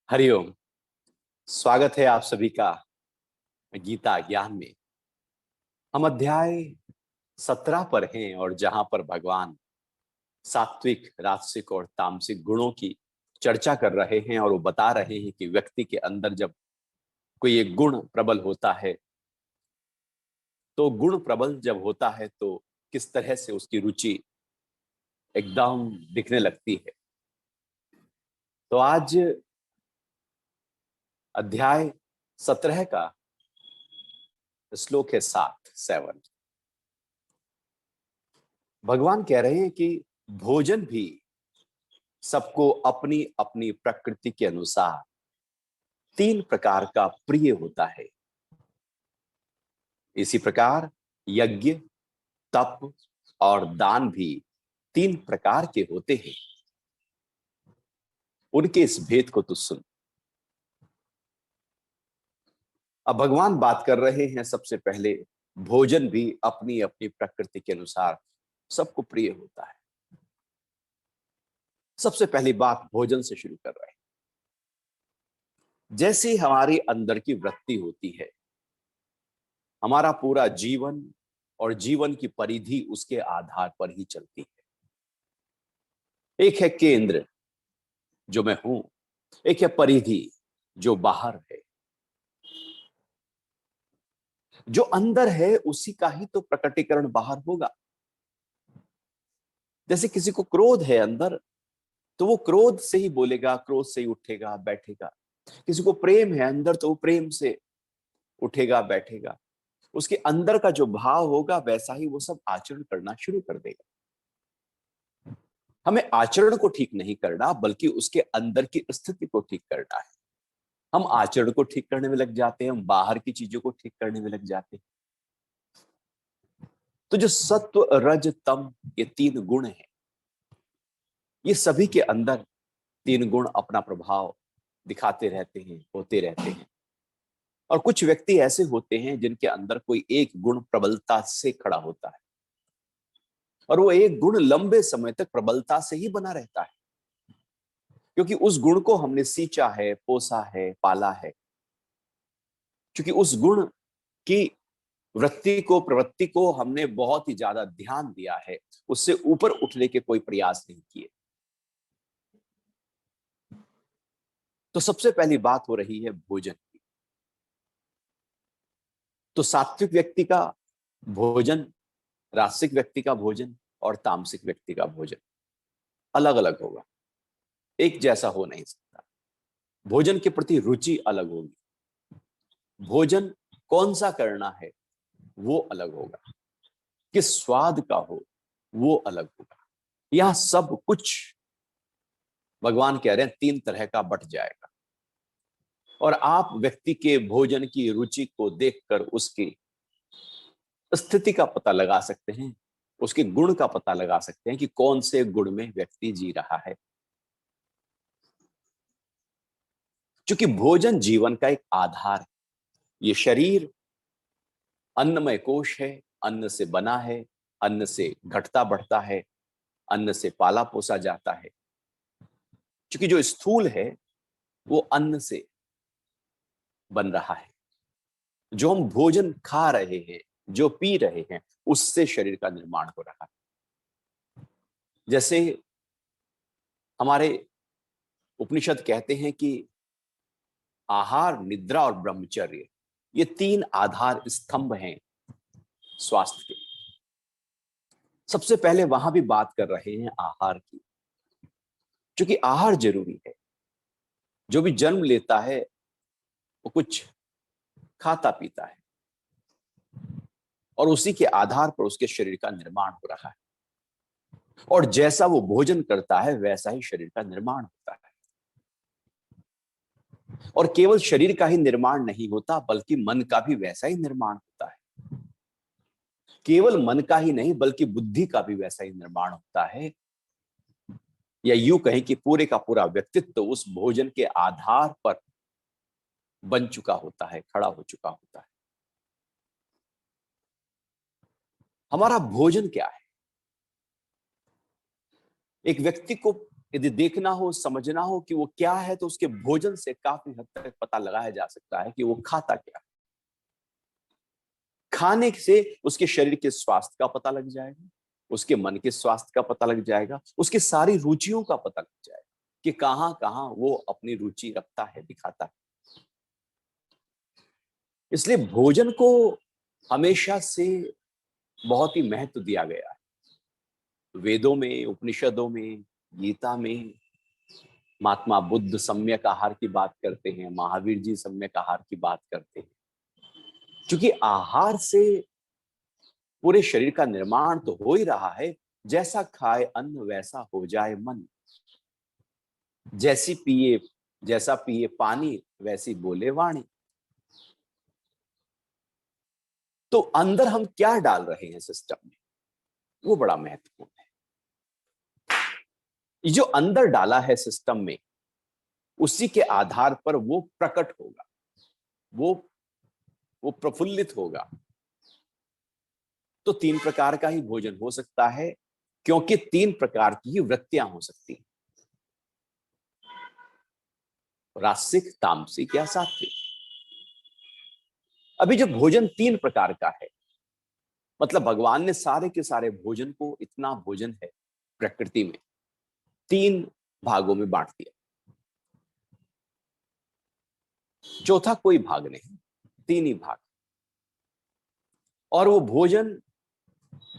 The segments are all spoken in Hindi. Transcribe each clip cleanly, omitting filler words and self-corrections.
हरिओम। स्वागत है आप सभी का गीता ज्ञान में। हम अध्याय 17 पर हैं और जहां पर भगवान सात्विक, राजसिक और तामसिक गुणों की चर्चा कर रहे हैं और वो बता रहे हैं कि व्यक्ति के अंदर जब कोई एक गुण प्रबल होता है, तो गुण प्रबल जब होता है तो किस तरह से उसकी रुचि एकदम दिखने लगती है। तो आज अध्याय 17 का श्लोक है 7। भगवान कह रहे हैं कि भोजन भी सबको अपनी अपनी प्रकृति के अनुसार 3 प्रकार का प्रिय होता है। इसी प्रकार यज्ञ, तप और दान भी 3 प्रकार के होते हैं। उनके इस भेद को तो सुन। अब भगवान बात कर रहे हैं, सबसे पहले भोजन भी अपनी अपनी प्रकृति के अनुसार सबको प्रिय होता है। सबसे पहली बात भोजन से शुरू कर रहे हैं। जैसी हमारी अंदर की वृत्ति होती है, हमारा पूरा जीवन और जीवन की परिधि उसके आधार पर ही चलती है। एक है केंद्र जो मैं हूं, एक है परिधि जो बाहर है। जो अंदर है उसी का ही तो प्रकटीकरण बाहर होगा। जैसे किसी को क्रोध है अंदर, तो वो क्रोध से ही बोलेगा, क्रोध से ही उठेगा बैठेगा। किसी को प्रेम है अंदर, तो वो प्रेम से उठेगा बैठेगा। उसके अंदर का जो भाव होगा वैसा ही वो सब आचरण करना शुरू कर देगा। हमें आचरण को ठीक नहीं करना, बल्कि उसके अंदर की स्थिति को ठीक करना है। हम आचरण को ठीक करने में लग जाते हैं, हम बाहर की चीजों को ठीक करने में लग जाते हैं। तो जो सत्व, रज, तम, ये 3 गुण हैं, ये सभी के अंदर 3 गुण अपना प्रभाव दिखाते रहते हैं, होते रहते हैं। और कुछ व्यक्ति ऐसे होते हैं जिनके अंदर कोई एक गुण प्रबलता से खड़ा होता है, और वो एक गुण लंबे समय तक प्रबलता से ही बना रहता है, क्योंकि उस गुण को हमने सींचा है, पोसा है, पाला है। क्योंकि उस गुण की वृत्ति को, प्रवृत्ति को हमने बहुत ही ज्यादा ध्यान दिया है, उससे ऊपर उठने के कोई प्रयास नहीं किए। तो सबसे पहली बात हो रही है भोजन की। तो सात्विक व्यक्ति का भोजन, राजसिक व्यक्ति का भोजन और तामसिक व्यक्ति का भोजन अलग अलग होगा, एक जैसा हो नहीं सकता। भोजन के प्रति रुचि अलग होगी, भोजन कौन सा करना है वो अलग होगा, किस स्वाद का हो वो अलग होगा। यह सब कुछ भगवान कह रहे हैं 3 तरह का बट जाएगा। और आप व्यक्ति के भोजन की रुचि को देखकर उसकी स्थिति का पता लगा सकते हैं, उसके गुण का पता लगा सकते हैं कि कौन से गुण में व्यक्ति जी रहा है। क्योंकि भोजन जीवन का एक आधार है। ये शरीर अन्नमय कोश है, अन्न से बना है, अन्न से घटता बढ़ता है, अन्न से पाला पोसा जाता है। क्योंकि जो स्थूल है वो अन्न से बन रहा है। जो हम भोजन खा रहे हैं, जो पी रहे हैं, उससे शरीर का निर्माण हो रहा है। जैसे हमारे उपनिषद कहते हैं कि आहार, निद्रा और ब्रह्मचर्य, ये 3 आधार स्तंभ हैं स्वास्थ्य के। सबसे पहले वहां भी बात कर रहे हैं आहार की, क्योंकि आहार जरूरी है। जो भी जन्म लेता है वो कुछ खाता पीता है, और उसी के आधार पर उसके शरीर का निर्माण हो रहा है। और जैसा वो भोजन करता है वैसा ही शरीर का निर्माण होता है। और केवल शरीर का ही निर्माण नहीं होता, बल्कि मन का भी वैसा ही निर्माण होता है। केवल मन का ही नहीं, बल्कि बुद्धि का भी वैसा ही निर्माण होता है। या यूं कहें कि पूरे का पूरा व्यक्तित्व उस भोजन के आधार पर बन चुका होता है, खड़ा हो चुका होता है। हमारा भोजन क्या है? एक व्यक्ति को यदि देखना हो, समझना हो कि वो क्या है, तो उसके भोजन से काफी हद तक पता लगाया जा सकता है कि वो खाता क्या है। खाने से उसके शरीर के स्वास्थ्य का पता लग जाएगा, उसके मन के स्वास्थ्य का पता लग जाएगा, उसकी सारी रुचियों का पता लग जाएगा कि कहां कहां वो अपनी रुचि रखता है, दिखाता है। इसलिए भोजन को हमेशा से बहुत ही महत्व दिया गया है। वेदों में, उपनिषदों में, गीता में महात्मा बुद्ध सम्यक आहार की बात करते हैं, महावीर जी सम्यक आहार की बात करते हैं। क्योंकि आहार से पूरे शरीर का निर्माण तो हो ही रहा है। जैसा खाए अन्न वैसा हो जाए मन, जैसा पिए पानी वैसी बोले वाणी। तो अंदर हम क्या डाल रहे हैं सिस्टम में, वो बड़ा महत्वपूर्ण है। ये जो अंदर डाला है सिस्टम में, उसी के आधार पर वो प्रकट होगा, वो वो प्रफुल्लित होगा। तो 3 प्रकार का ही भोजन हो सकता है, क्योंकि 3 प्रकार की ही वृत्तियां हो सकती हैं, रासिक, तामसिक या सात्विक। अभी जो भोजन 3 प्रकार का है, मतलब भगवान ने सारे के सारे भोजन को, इतना भोजन है प्रकृति में, 3 भागों में बांट दिया। चौथा कोई भाग नहीं, 3 ही भाग। और वो भोजन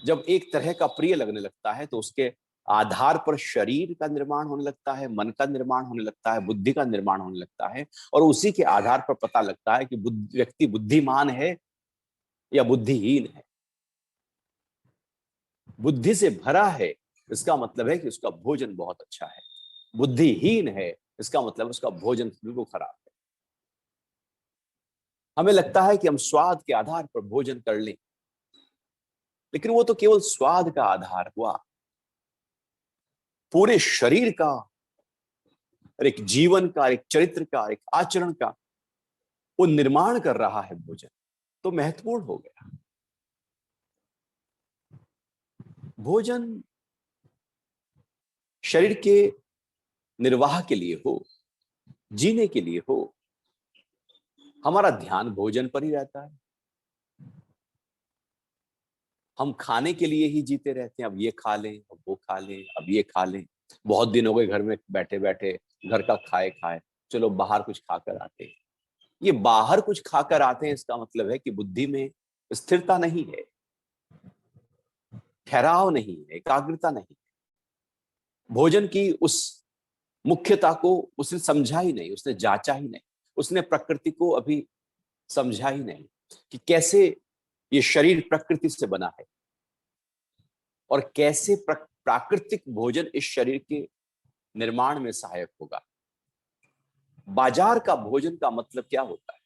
जब एक तरह का प्रिय लगने लगता है, तो उसके आधार पर शरीर का निर्माण होने लगता है, मन का निर्माण होने लगता है, बुद्धि का निर्माण होने लगता है। और उसी के आधार पर पता लगता है कि व्यक्ति बुद्धिमान है या बुद्धिहीन है। बुद्धि से भरा है, इसका मतलब है कि उसका भोजन बहुत अच्छा है। बुद्धिहीन है, इसका मतलब उसका भोजन बिल्कुल खराब है। हमें लगता है कि हम स्वाद के आधार पर भोजन कर लें, लेकिन वो तो केवल स्वाद का आधार हुआ। पूरे शरीर का, एक जीवन का, एक चरित्र का, एक आचरण का वो निर्माण कर रहा है भोजन, तो महत्वपूर्ण हो गया। भोजन शरीर के निर्वाह के लिए हो, जीने के लिए हो, हमारा ध्यान भोजन पर ही रहता है। हम खाने के लिए ही जीते रहते हैं, अब ये खा लें, अब वो खा लें, अब ये खा लें। बहुत दिन हो गए घर में बैठे बैठे, घर का खाए खाए, चलो बाहर कुछ खाकर आते हैं। ये बाहर कुछ खाकर आते हैं, इसका मतलब है कि बुद्धि में स्थिरता नहीं है, ठहराव नहीं है, एकाग्रता नहीं। भोजन की उस मुख्यता को उसने समझा ही नहीं, उसने जांचा ही नहीं, उसने प्रकृति को अभी समझा ही नहीं कि कैसे ये शरीर प्रकृति से बना है, और कैसे प्राकृतिक भोजन इस शरीर के निर्माण में सहायक होगा। बाजार का भोजन का मतलब क्या होता है?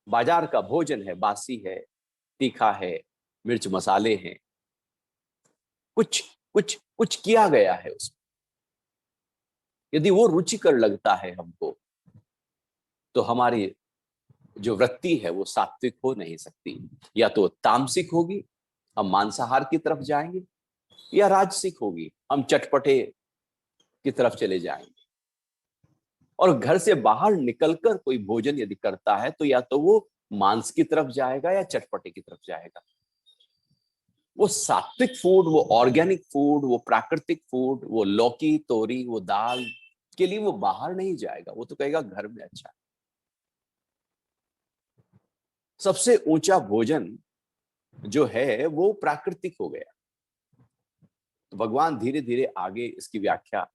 बाजार का भोजन है, बासी है, तीखा है, मिर्च मसाले हैं, कुछ कुछ कुछ किया गया है उसमें। यदि वो रुचिकर लगता है हमको, तो हमारी जो वृत्ति है वो सात्विक हो नहीं सकती। या तो तामसिक होगी, हम मांसाहार की तरफ जाएंगे, या राजसिक होगी, हम चटपटे की तरफ चले जाएंगे। और घर से बाहर निकलकर कोई भोजन यदि करता है, तो या तो वो मांस की तरफ जाएगा या चटपटे की तरफ जाएगा। वो सात्विक फूड, वो ऑर्गेनिक फूड, वो प्राकृतिक फूड, वो लौकी तोरी, वो दाल के लिए वो बाहर नहीं जाएगा, वो तो कहेगा घर में अच्छा है। सबसे ऊंचा भोजन जो है वो प्राकृतिक हो गया। तो भगवान धीरे धीरे आगे इसकी व्याख्या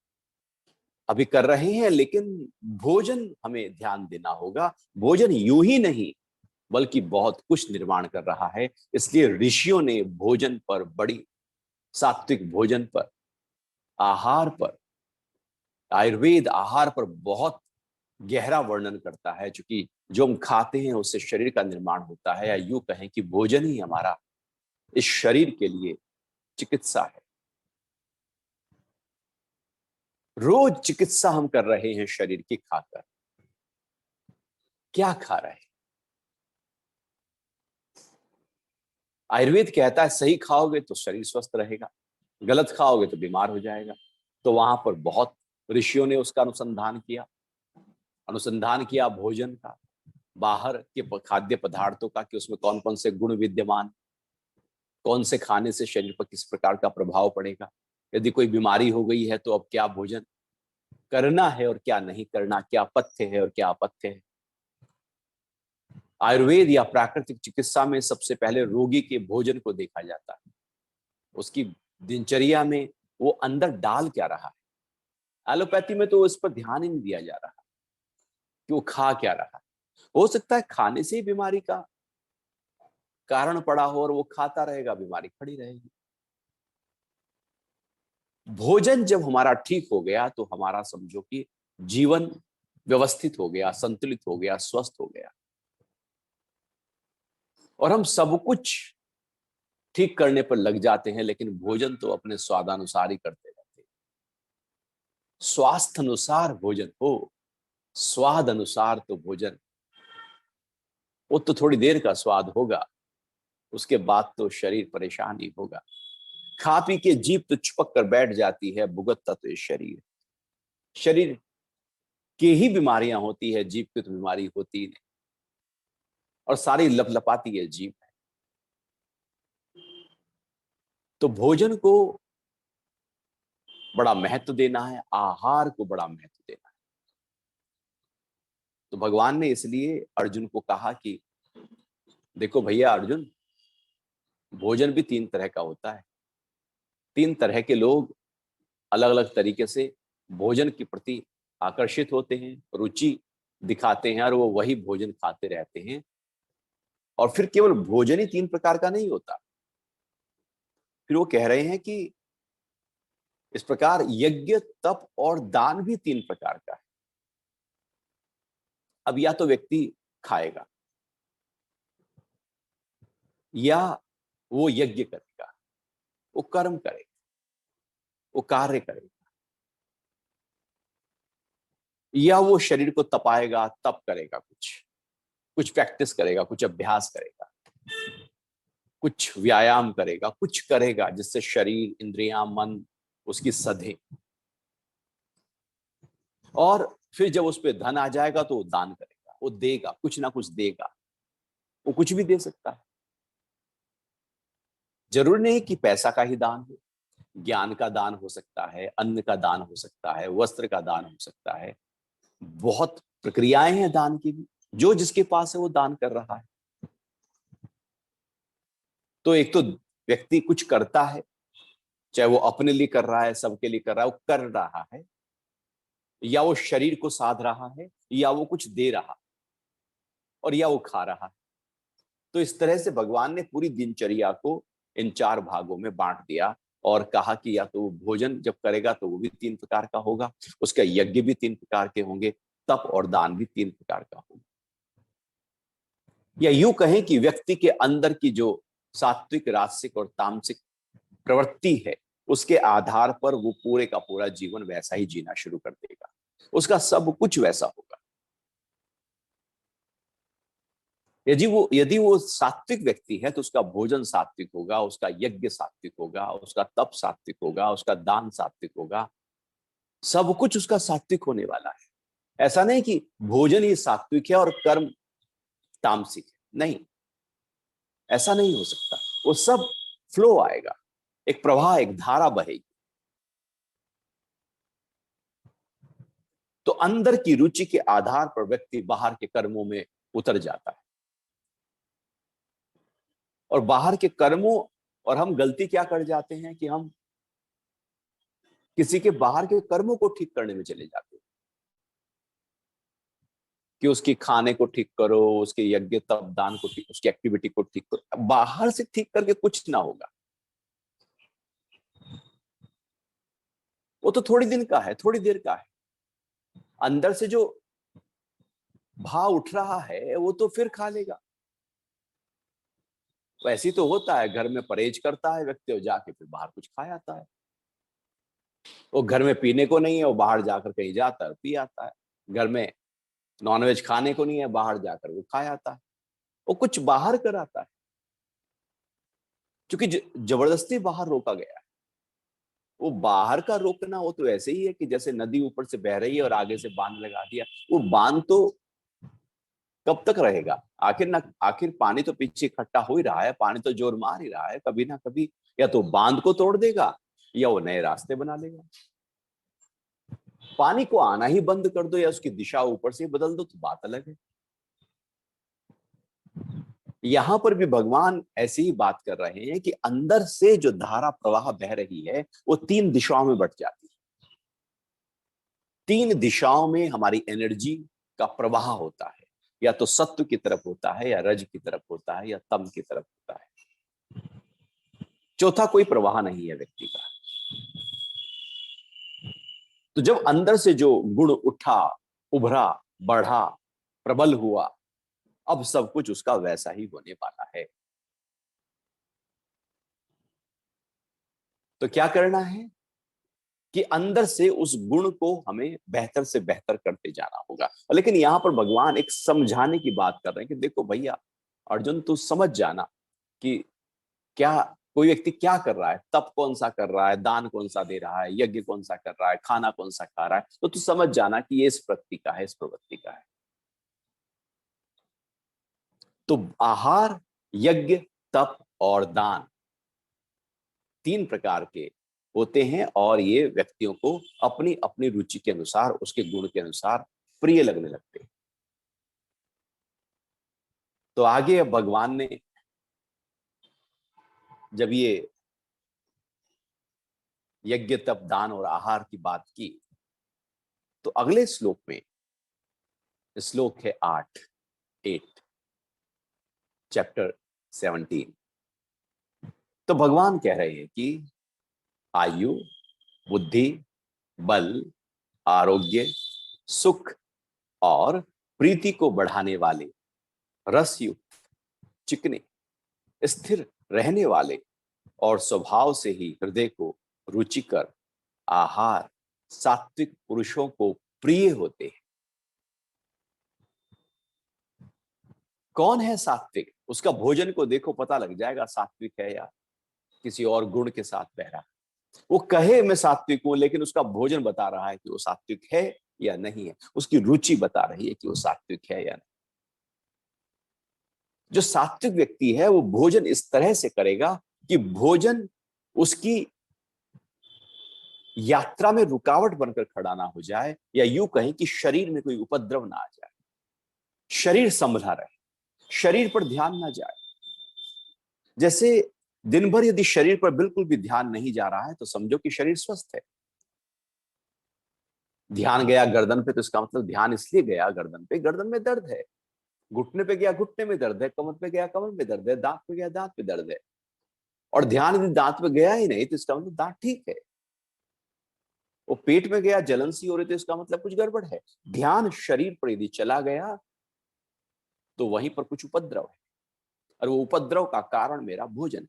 अभी कर रहे हैं, लेकिन भोजन हमें ध्यान देना होगा। भोजन यूं ही नहीं, बल्कि बहुत कुछ निर्माण कर रहा है। इसलिए ऋषियों ने भोजन पर बड़ी, सात्विक भोजन पर, आहार पर, आयुर्वेद आहार पर बहुत गहरा वर्णन करता है। क्योंकि जो हम खाते हैं उससे शरीर का निर्माण होता है, या यूं कहें कि भोजन ही हमारा इस शरीर के लिए चिकित्सा है। रोज चिकित्सा हम कर रहे हैं शरीर की खाकर। क्या खा रहे हैं? आयुर्वेद कहता है सही खाओगे तो शरीर स्वस्थ रहेगा, गलत खाओगे तो बीमार हो जाएगा। तो वहां पर बहुत ऋषियों ने उसका अनुसंधान किया भोजन का, बाहर के खाद्य पदार्थों का, कि उसमें कौन कौन से गुण विद्यमान, कौन से खाने से शरीर पर किस प्रकार का प्रभाव पड़ेगा, यदि कोई बीमारी हो गई है तो अब क्या भोजन करना है और क्या नहीं करना, क्या पथ्य है और क्या अपथ्य है। आयुर्वेद या प्राकृतिक चिकित्सा में सबसे पहले रोगी के भोजन को देखा जाता है, उसकी दिनचर्या में वो अंदर डाल क्या रहा है। एलोपैथी में तो इस पर ध्यान ही नहीं दिया जा रहा कि वो खा क्या रहा है। हो सकता है खाने से ही बीमारी का कारण पड़ा हो और वो खाता रहेगा, बीमारी खड़ी रहेगी। भोजन जब हमारा ठीक हो गया तो हमारा समझो कि जीवन व्यवस्थित हो गया, संतुलित हो गया, स्वस्थ हो गया, और हम सब कुछ ठीक करने पर लग जाते हैं, लेकिन भोजन तो अपने स्वादानुसार ही करते रहते हैं। स्वास्थ्य अनुसार भोजन हो, स्वाद अनुसार तो भोजन, वो तो थोड़ी देर का स्वाद होगा, उसके बाद तो शरीर परेशान ही होगा। खा पी के जीभ तो चिपक कर बैठ जाती है, भुगतता तो ये शरीर, शरीर की ही बीमारियां होती है, जीभ की तो बीमारी होती नहीं, और सारी लपलपाती है जीभ है। तो भोजन को बड़ा महत्व देना है, आहार को बड़ा महत्व देना है। तो भगवान ने इसलिए अर्जुन को कहा कि देखो भैया अर्जुन, भोजन भी तीन तरह का होता है। तीन तरह के लोग अलग अलग तरीके से भोजन के प्रति आकर्षित होते हैं, रुचि दिखाते हैं, और वो वही भोजन खाते रहते हैं। और फिर केवल भोजन ही तीन प्रकार का नहीं होता, फिर वो कह रहे हैं कि इस प्रकार यज्ञ, तप और दान भी तीन प्रकार का है। अब या तो व्यक्ति खाएगा, या वो यज्ञ करेगा, वो कर्म करेगा, वो कार्य करेगा, या वो शरीर को तपाएगा, तप करेगा, कुछ कुछ प्रैक्टिस करेगा, कुछ अभ्यास करेगा, कुछ व्यायाम करेगा, कुछ करेगा जिससे शरीर, इंद्रियां, मन उसकी सधे। और फिर जब उस पर धन आ जाएगा तो वो दान करेगा, वो देगा, कुछ ना कुछ देगा, वो कुछ भी दे सकता है। जरूरी नहीं कि पैसा का ही दान हो, ज्ञान का दान हो सकता है, अन्न का दान हो सकता है, वस्त्र का दान हो सकता है। बहुत प्रक्रियाएं हैं दान की भी, जो जिसके पास है वो दान कर रहा है। तो एक तो व्यक्ति कुछ करता है, चाहे वो अपने लिए कर रहा है, सबके लिए कर रहा है, वो कर रहा है, या वो शरीर को साध रहा है, या वो कुछ दे रहा है, और या वो खा रहा है। तो इस तरह से भगवान ने पूरी दिनचर्या को इन चार भागों में बांट दिया, और कहा कि या तो वो भोजन जब करेगा तो वो भी तीन प्रकार का होगा, उसका यज्ञ भी तीन प्रकार के होंगे, तप और दान भी तीन प्रकार का होगा। या यूं कहें कि व्यक्ति के अंदर की जो सात्विक, राजसिक और तामसिक प्रवृत्ति है, उसके आधार पर वो पूरे का पूरा जीवन वैसा ही जीना शुरू कर देगा, उसका सब कुछ वैसा होगा। यदि वो सात्विक व्यक्ति है तो उसका भोजन सात्विक होगा, उसका यज्ञ सात्विक होगा, उसका तप सात्विक होगा, उसका दान सात्विक होगा, सब कुछ उसका सात्विक होने वाला है। ऐसा नहीं कि भोजन ही सात्विक है और कर्म तामसिक है, नहीं, ऐसा नहीं हो सकता। वो सब फ्लो आएगा, एक प्रवाह, एक धारा बहेगी। तो अंदर की रुचि के आधार पर व्यक्ति बाहर के कर्मों में उतर जाता है, और बाहर के कर्मों, और हम गलती क्या कर जाते हैं कि हम किसी के बाहर के कर्मों को ठीक करने में चले जाते हैं, कि उसकी खाने को ठीक करो, उसके यज्ञ तप दान को ठीक, उसकी एक्टिविटी को ठीक करो। बाहर से ठीक करके कुछ ना होगा, वो तो थोड़ी दिन का है, थोड़ी देर का है। अंदर से जो भाव उठ रहा है वो तो फिर खा लेगा। वैसे तो होता है, घर में परहेज करता है व्यक्ति और जाके फिर बाहर कुछ खा आता है। वो घर में पीने को नहीं है, वो बाहर जाकर कहीं जाता है पी आता है। घर में नॉनवेज खाने को नहीं है, बाहर जाकर वो खा आता है। वो कुछ बाहर कर आता है, क्योंकि जबरदस्ती बाहर रोका गया है। वो बाहर का रोकना वो तो ऐसे ही है कि जैसे नदी ऊपर से बह रही है और आगे से बांध लगा दिया। वो बांध तो कब तक रहेगा? आखिर पानी तो पीछे इकट्ठा हो ही रहा है, पानी तो जोर मार ही रहा है, कभी ना कभी या तो बांध को तोड़ देगा या वो नए रास्ते बना लेगा। पानी को आना ही बंद कर दो या उसकी दिशा ऊपर से बदल दो तो बात अलग है। यहां पर भी भगवान ऐसी ही बात कर रहे हैं कि अंदर से जो धारा प्रवाह बह रही है वो तीन दिशाओं में बट जाती है। तीन दिशाओं में हमारी एनर्जी का प्रवाह होता है, या तो सत्व की तरफ होता है, या रज की तरफ होता है, या तम की तरफ होता है। चौथा कोई प्रवाह नहीं है व्यक्ति का। तो जब अंदर से जो गुण उठा, उभरा, बढ़ा, प्रबल हुआ, अब सब कुछ उसका वैसा ही होने वाला है। तो क्या करना है कि अंदर से उस गुण को हमें बेहतर से बेहतर करते जाना होगा। लेकिन यहां पर भगवान एक समझाने की बात कर रहे हैं कि देखो भैया अर्जुन, तू समझ जाना कि क्या कोई व्यक्ति क्या कर रहा है, तप कौन सा कर रहा है, दान कौन सा दे रहा है, यज्ञ कौन सा कर रहा है, खाना कौन सा खा रहा है, तो तू समझ जाना कि ये इस प्रकृति का है, इस प्रवृत्ति का है। तो आहार, यज्ञ, तप और दान तीन प्रकार के होते हैं, और ये व्यक्तियों को अपनी अपनी रुचि के अनुसार, उसके गुण के अनुसार प्रिय लगने लगते हैं। तो आगे अब भगवान ने जब ये यज्ञ, तप, दान और आहार की बात की, तो अगले श्लोक में, श्लोक है 8 चैप्टर 17, तो भगवान कह रहे हैं कि आयु, बुद्धि, बल, आरोग्य, सुख और प्रीति को बढ़ाने वाले, रसयुक्त, चिकने, स्थिर रहने वाले और स्वभाव से ही हृदय को रुचिकर आहार सात्विक पुरुषों को प्रिय होते हैं। कौन है सात्विक? उसका भोजन को देखो, पता लग जाएगा सात्विक है या किसी और गुण के साथ बह रहा है। वो कहे मैं सात्विक हूं, लेकिन उसका भोजन बता रहा है कि वो सात्विक है या नहीं है, उसकी रुचि बता रही है कि वो सात्विक है या नहीं। जो सात्विक व्यक्ति है वो भोजन इस तरह से करेगा कि भोजन उसकी यात्रा में रुकावट बनकर खड़ा ना हो जाए, या यूं कहें कि शरीर में कोई उपद्रव ना आ जाए, शरीर संभला रहे, शरीर पर ध्यान ना जाए। जैसे दिन भर यदि शरीर पर बिल्कुल भी ध्यान नहीं जा रहा है तो समझो कि शरीर स्वस्थ है। ध्यान गया गर्दन पे तो इसका मतलब ध्यान इसलिए गया गर्दन पे, गर्दन में दर्द है। घुटने पे गया घुटने में दर्द है, कमर पे गया कमर में दर्द है, दांत पे गया दांत पे दर्द है। और ध्यान यदि दांत पे गया ही नहीं तो इसका मतलब दांत ठीक है। वो पेट में गया, जलन सी हो रही तो इसका मतलब कुछ गड़बड़ है। ध्यान शरीर पर यदि चला गया तो वहीं पर कुछ उपद्रव है, और वो उपद्रव का कारण मेरा भोजन।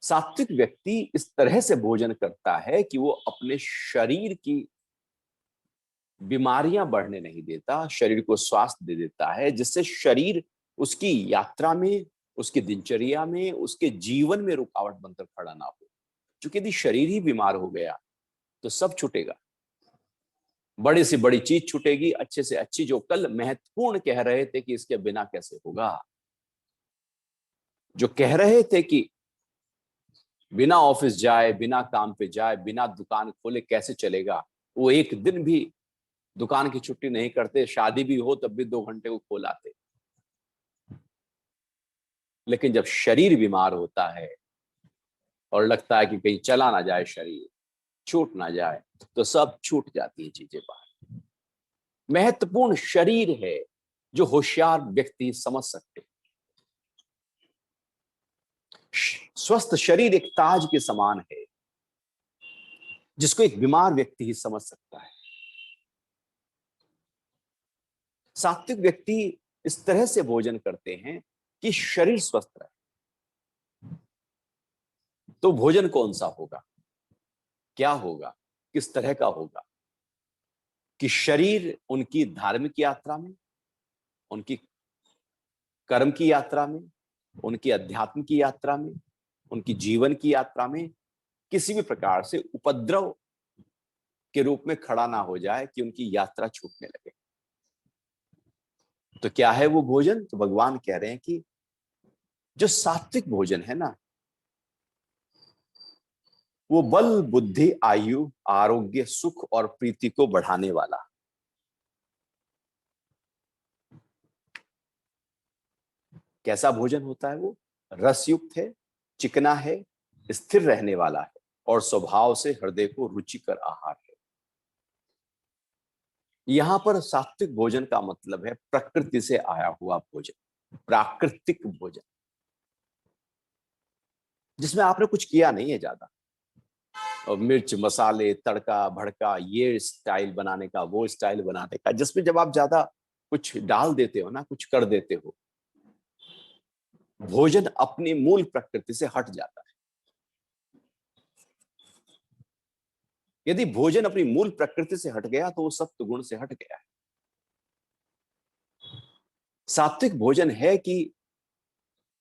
सात्विक व्यक्ति इस तरह से भोजन करता है कि वो अपने शरीर की बीमारियां बढ़ने नहीं देता, शरीर को स्वास्थ्य दे देता है, जिससे शरीर उसकी यात्रा में, उसकी दिनचर्या में, उसके जीवन में रुकावट बनकर खड़ा ना हो। क्योंकि यदि शरीर ही बीमार हो गया तो सब छूटेगा, बड़ी से बड़ी चीज छूटेगी, अच्छे से अच्छी जो कल महत्वपूर्ण कह रहे थे कि इसके बिना कैसे होगा, जो कह रहे थे कि बिना ऑफिस जाए, बिना काम पे जाए, बिना दुकान खोले कैसे चलेगा, वो एक दिन भी दुकान की छुट्टी नहीं करते, शादी भी हो तब भी 2 घंटे को खोल आते। लेकिन जब शरीर बीमार होता है और लगता है कि कहीं चला ना जाए, शरीर छूट ना जाए, तो सब छूट जाती है चीजें बाहर। महत्वपूर्ण शरीर है जो होशियार व्यक्ति समझ सकते। स्वस्थ शरीर एक ताज के समान है जिसको एक बीमार व्यक्ति ही समझ सकता है। सात्विक व्यक्ति इस तरह से भोजन करते हैं कि शरीर स्वस्थ रहे। तो भोजन कौन सा होगा, क्या होगा, किस तरह का होगा? कि शरीर उनकी धार्मिक यात्रा में, उनकी कर्म की यात्रा में, उनकी अध्यात्म की यात्रा में उनकी जीवन की यात्रा में किसी भी प्रकार से उपद्रव के रूप में खड़ा ना हो जाए कि उनकी यात्रा छूटने लगे। तो क्या है वो भोजन? तो भगवान कह रहे हैं कि जो सात्विक भोजन है ना, वो बल, बुद्धि, आयु, आरोग्य, सुख और प्रीति को बढ़ाने वाला। कैसा भोजन होता है वो? रसयुक्त है, चिकना है, स्थिर रहने वाला है और स्वभाव से हृदय को रुचिकर आहार है। यहां पर सात्विक भोजन का मतलब है प्रकृति से आया हुआ भोजन, प्राकृतिक भोजन, जिसमें आपने कुछ किया नहीं है ज्यादा, और मिर्च मसाले तड़का भड़का ये स्टाइल बनाने का, वो स्टाइल बनाने का, जिसमें जब आप ज्यादा कुछ डाल देते हो ना, कुछ कर देते हो, भोजन अपनी मूल प्रकृति से हट जाता है। यदि भोजन अपनी मूल प्रकृति से हट गया तो वो सत्व गुण से हट गया है। सात्विक भोजन है कि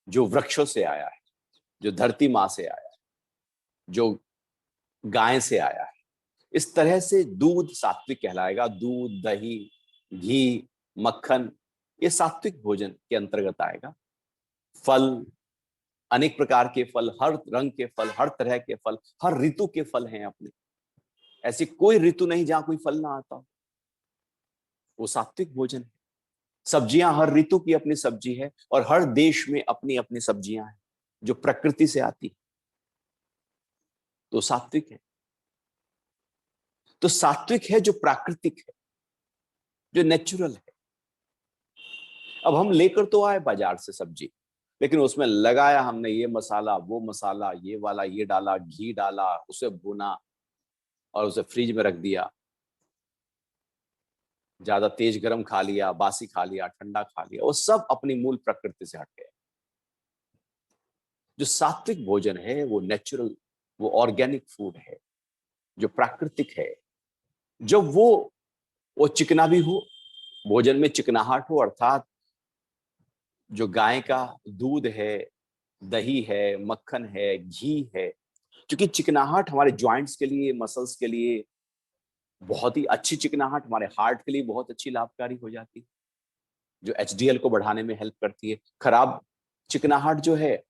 जो वृक्षों से आया है, जो धरती मां से आया है, जो गाय से आया है। इस तरह से दूध सात्विक कहलाएगा। दूध, दही, घी, मक्खन, ये सात्विक भोजन के अंतर्गत आएगा। फल, अनेक प्रकार के फल, हर रंग के फल, हर तरह के फल, हर ऋतु के फल हैं अपने। ऐसी कोई ऋतु नहीं जहां कोई फल ना आता हो, वो सात्विक भोजन है। सब्जियां, हर ऋतु की अपनी सब्जी है और हर देश में अपनी अपनी सब्जियां हैं जो प्रकृति से आती है, तो सात्विक है। तो सात्विक है जो प्राकृतिक है, जो नेचुरल है। अब हम लेकर तो आए बाजार से सब्जी, लेकिन उसमें लगाया हमने ये मसाला, वो मसाला, ये वाला, ये डाला, घी डाला, उसे भुना और उसे फ्रिज में रख दिया। ज्यादा तेज गरम खा लिया, बासी खा लिया, ठंडा खा लिया, वो सब अपनी मूल प्रकृति से हट गए। जो सात्विक भोजन है वो नेचुरल, वो ऑर्गेनिक फूड है, जो प्राकृतिक है। जब वो चिकना भी हो, भोजन में चिकनाहट हो, अर्थात जो गाय का दूध है, दही है, मक्खन है, घी है, क्योंकि चिकनाहट हमारे जॉइंट्स के लिए, मसल्स के लिए बहुत ही अच्छी चिकनाहट, हमारे हार्ट के लिए बहुत अच्छी लाभकारी हो जाती है, जो एचडीएल को बढ़ाने में हेल्प करती है। खराब चिकनाहट जो है,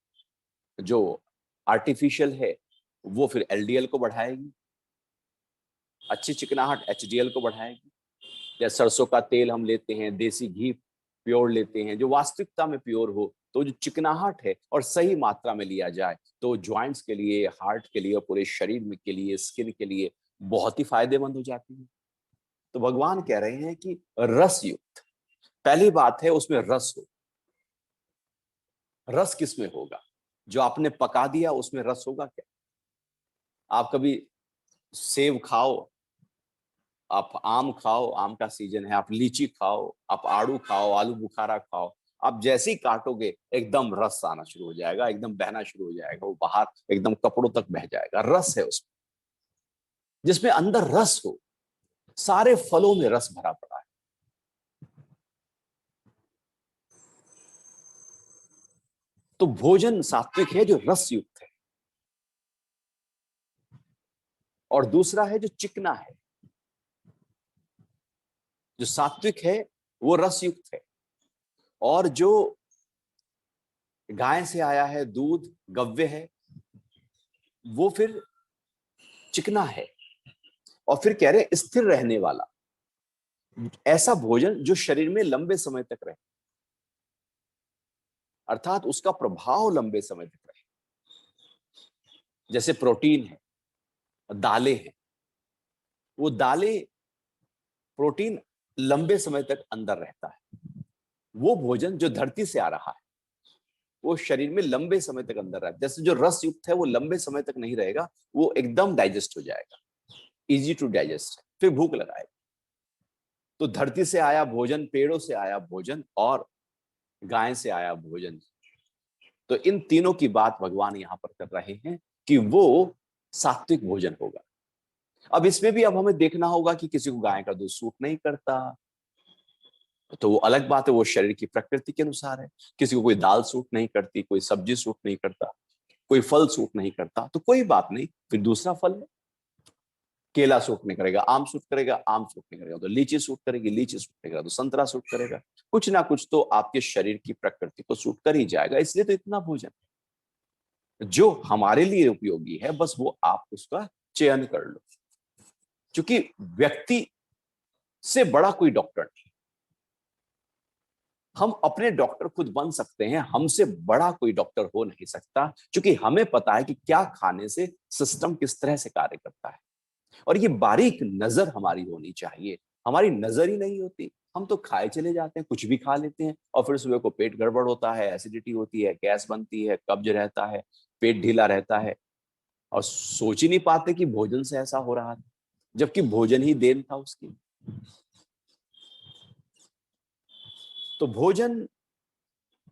जो आर्टिफिशियल है, वो फिर एलडीएल को बढ़ाएगी। अच्छी चिकनाहट एचडीएल को बढ़ाएगी। या सरसों का तेल हम लेते हैं, देसी घी प्योर लेते हैं, जो वास्तविकता में प्योर हो, तो जो चिकनाहट है और सही मात्रा में लिया जाए तो जॉइंट्स के लिए, हार्ट के लिए और पूरे शरीर में के लिए, स्किन के लिए बहुत ही फायदेमंद हो जाती है। तो भगवान कह रहे हैं कि रस युक्त, पहली बात है उसमें रस हो। रस किसमें होगा? जो आपने पका दिया उसमें रस होगा क्या? आप कभी सेब खाओ, आप आम खाओ, आम का सीजन है, आप लीची खाओ, आप आड़ू खाओ, आलू बुखारा खाओ, आप जैसे ही काटोगे एकदम रस आना शुरू हो जाएगा, एकदम बहना शुरू हो जाएगा, वो बाहर एकदम कपड़ों तक बह जाएगा। रस है उसमें, जिसमें अंदर रस हो। सारे फलों में रस भरा पड़ा है। तो भोजन सात्विक है जो रस युक्त है, और दूसरा है जो चिकना है। जो सात्विक है वो रस युक्त है, और जो गाय से आया है, दूध गव्य है, वो फिर चिकना है। और फिर कह रहे हैं स्थिर रहने वाला, ऐसा भोजन जो शरीर में लंबे समय तक रहे, अर्थात उसका प्रभाव लंबे समय तक रहे। जैसे प्रोटीन है, दालें हैं, वो दालें, प्रोटीन लंबे समय तक अंदर रहता है। वो भोजन जो धरती से आ रहा है वो शरीर में लंबे समय तक अंदर रहता है। जैसे जो रस युक्त है वो लंबे समय तक नहीं रहेगा, वो एकदम डाइजेस्ट हो जाएगा, इजी टू डाइजेस्ट, फिर भूख लगाएगा। तो धरती से आया भोजन, पेड़ों से आया भोजन और गाय से आया भोजन, तो इन तीनों की बात भगवान यहां पर कर रहे हैं कि वो सात्विक भोजन होगा। अब इसमें भी अब हमें देखना होगा कि किसी को गाय का दूध सूट नहीं करता, तो वो अलग बात है, वो शरीर की प्रकृति के अनुसार है। किसी को कोई दाल सूट नहीं करती, कोई सब्जी सूट नहीं करता, कोई फल सूट नहीं करता तो कोई बात नहीं, फिर दूसरा फल है। केला सूट नहीं करेगा, आम सूट करेगा, आम सूट नहीं करेगा तो लीची सूट करेगी, लीची सूट करेगा तो संतरा सूट करेगा। कुछ ना कुछ तो आपके शरीर की प्रकृति को सूट कर ही जाएगा। इसलिए तो इतना भोजन जो हमारे लिए उपयोगी है, बस वो आप उसका चयन कर लो। क्योंकि व्यक्ति से बड़ा कोई डॉक्टर नहीं, हम अपने डॉक्टर खुद बन सकते हैं, हमसे बड़ा कोई डॉक्टर हो नहीं सकता। क्योंकि हमें पता है कि क्या खाने से सिस्टम किस तरह से कार्य करता है, और ये बारीक नजर हमारी होनी चाहिए। हमारी नजर ही नहीं होती, हम तो खाए चले जाते हैं, कुछ भी खा लेते हैं, और फिर सुबह को पेट गड़बड़ होता है, एसिडिटी होती है, गैस बनती है, कब्ज रहता है, पेट ढीला रहता है, और सोच ही नहीं पाते कि भोजन से ऐसा हो रहा था, जबकि भोजन ही देन था उसकी। तो भोजन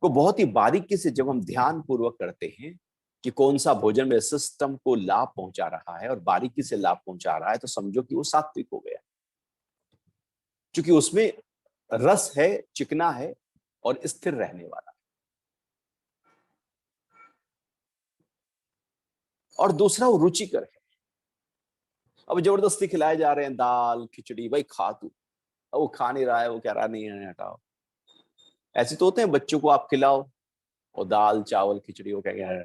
को बहुत ही बारीकी से जब हम ध्यान पूर्वक करते हैं कि कौन सा भोजन मेरे सिस्टम को लाभ पहुंचा रहा है और बारीकी से लाभ पहुंचा रहा है, तो समझो कि वो सात्विक हो गया। क्योंकि उसमें रस है, चिकना है और स्थिर रहने वाला। और दूसरा वो रुचिकर है। अब जबरदस्ती खिलाए जा रहे हैं दाल खिचड़ी, भाई खा तू, अब वो खा नहीं रहा है, वो कह रहा नहीं है हटाओ। ऐसे तो होते हैं, बच्चों को आप खिलाओ और दाल चावल खिचड़ी, वो कह रहे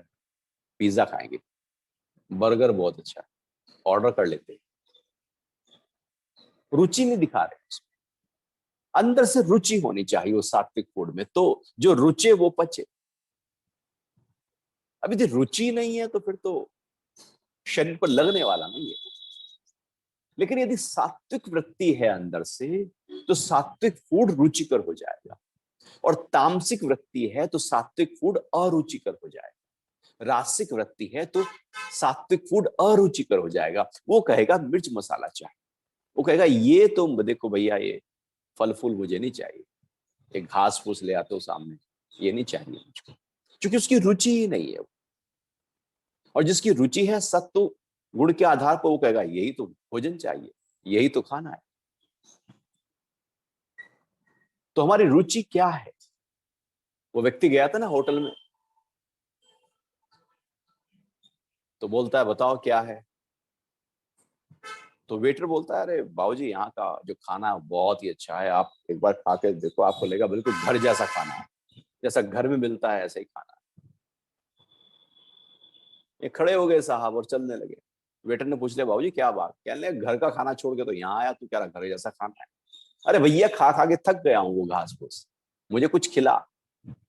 पिज्जा खाएंगे, बर्गर बहुत अच्छा है, ऑर्डर कर लेते हैं, रुचि नहीं दिखा रहे उसमें। अंदर से रुचि होनी चाहिए उस सात्विक फूड में, तो जो रुचे वो पचे। अभी यदि रुचि नहीं है तो फिर तो शरीर पर लगने वाला नहीं है। लेकिन यदि सात्विक वृत्ति है अंदर से, तो सात्विक फूड रुचिकर हो जाएगा। और तामसिक वृत्ति है तो सात्विक फूड अरुचिकर हो जाएगा। रासिक वृत्ति है तो सात्विक फूड अरुचिकर हो जाएगा। वो कहेगा मिर्च मसाला चाहिए, वो कहेगा ये तो देखो भैया, ये फल फूल मुझे नहीं चाहिए, एक घास फूस ले आते हो सामने, ये नहीं चाहिए मुझको, क्योंकि उसकी रुचि ही नहीं है। और जिसकी रुचि है सत्व गुण के आधार पर, वो कहेगा यही तो भोजन चाहिए, यही तो खाना है। तो हमारी रुचि क्या है? वो व्यक्ति गया था ना होटल में, तो बोलता है बताओ क्या है। तो वेटर बोलता है अरे बाबूजी, यहाँ का जो खाना है बहुत ही अच्छा है, आप एक बार खा के देखो, आपको लगेगा बिल्कुल घर जैसा खाना है, जैसा घर में मिलता है ऐसा ही खाना है। ये खड़े हो गए साहब और चलने लगे। वेटर ने पूछ लिया बाबूजी क्या बात, कहने लगे घर का खाना छोड़ के तो यहाँ आया, तू कह रहा घर जैसा खाना है। अरे भैया खा खा के थक गया हूँ वो घास फूस, मुझे कुछ खिला,